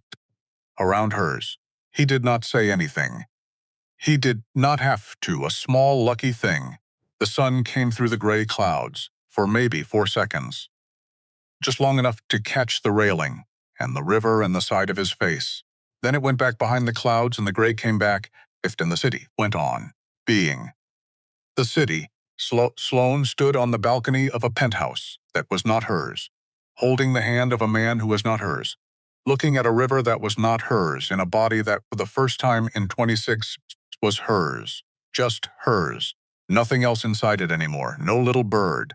around hers. He did not say anything. He did not have to. A small, lucky thing. The sun came through the gray clouds for maybe 4 seconds. Just long enough to catch the railing and the river and the side of his face. Then it went back behind the clouds and the gray came back, and the city went on being. The city. Sloan stood on the balcony of a penthouse that was not hers, holding the hand of a man who was not hers, looking at a river that was not hers in a body that for the first time in 26 was hers, just hers, nothing else inside it anymore, no little bird,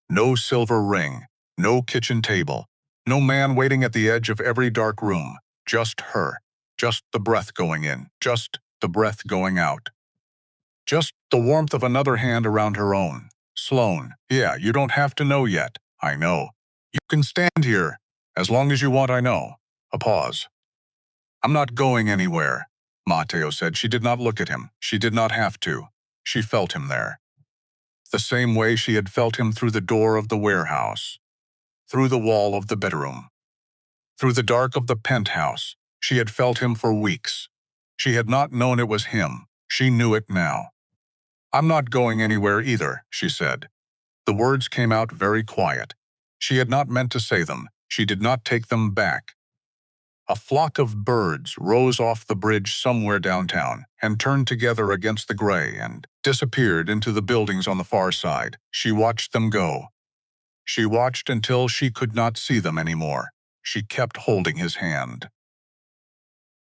no silver ring, no kitchen table, no man waiting at the edge of every dark room, just her, just the breath going in, just the breath going out. Just the warmth of another hand around her own. Sloan, yeah, you don't have to know yet. I know. You can stand here. As long as you want, I know. A pause. I'm not going anywhere, Matteo said. She did not look at him. She did not have to. She felt him there. The same way she had felt him through the door of the warehouse, through the wall of the bedroom, through the dark of the penthouse. She had felt him for weeks. She had not known it was him. She knew it now. I'm not going anywhere either, she said. The words came out very quiet. She had not meant to say them. She did not take them back. A flock of birds rose off the bridge somewhere downtown and turned together against the gray and disappeared into the buildings on the far side. She watched them go. She watched until she could not see them anymore. She kept holding his hand.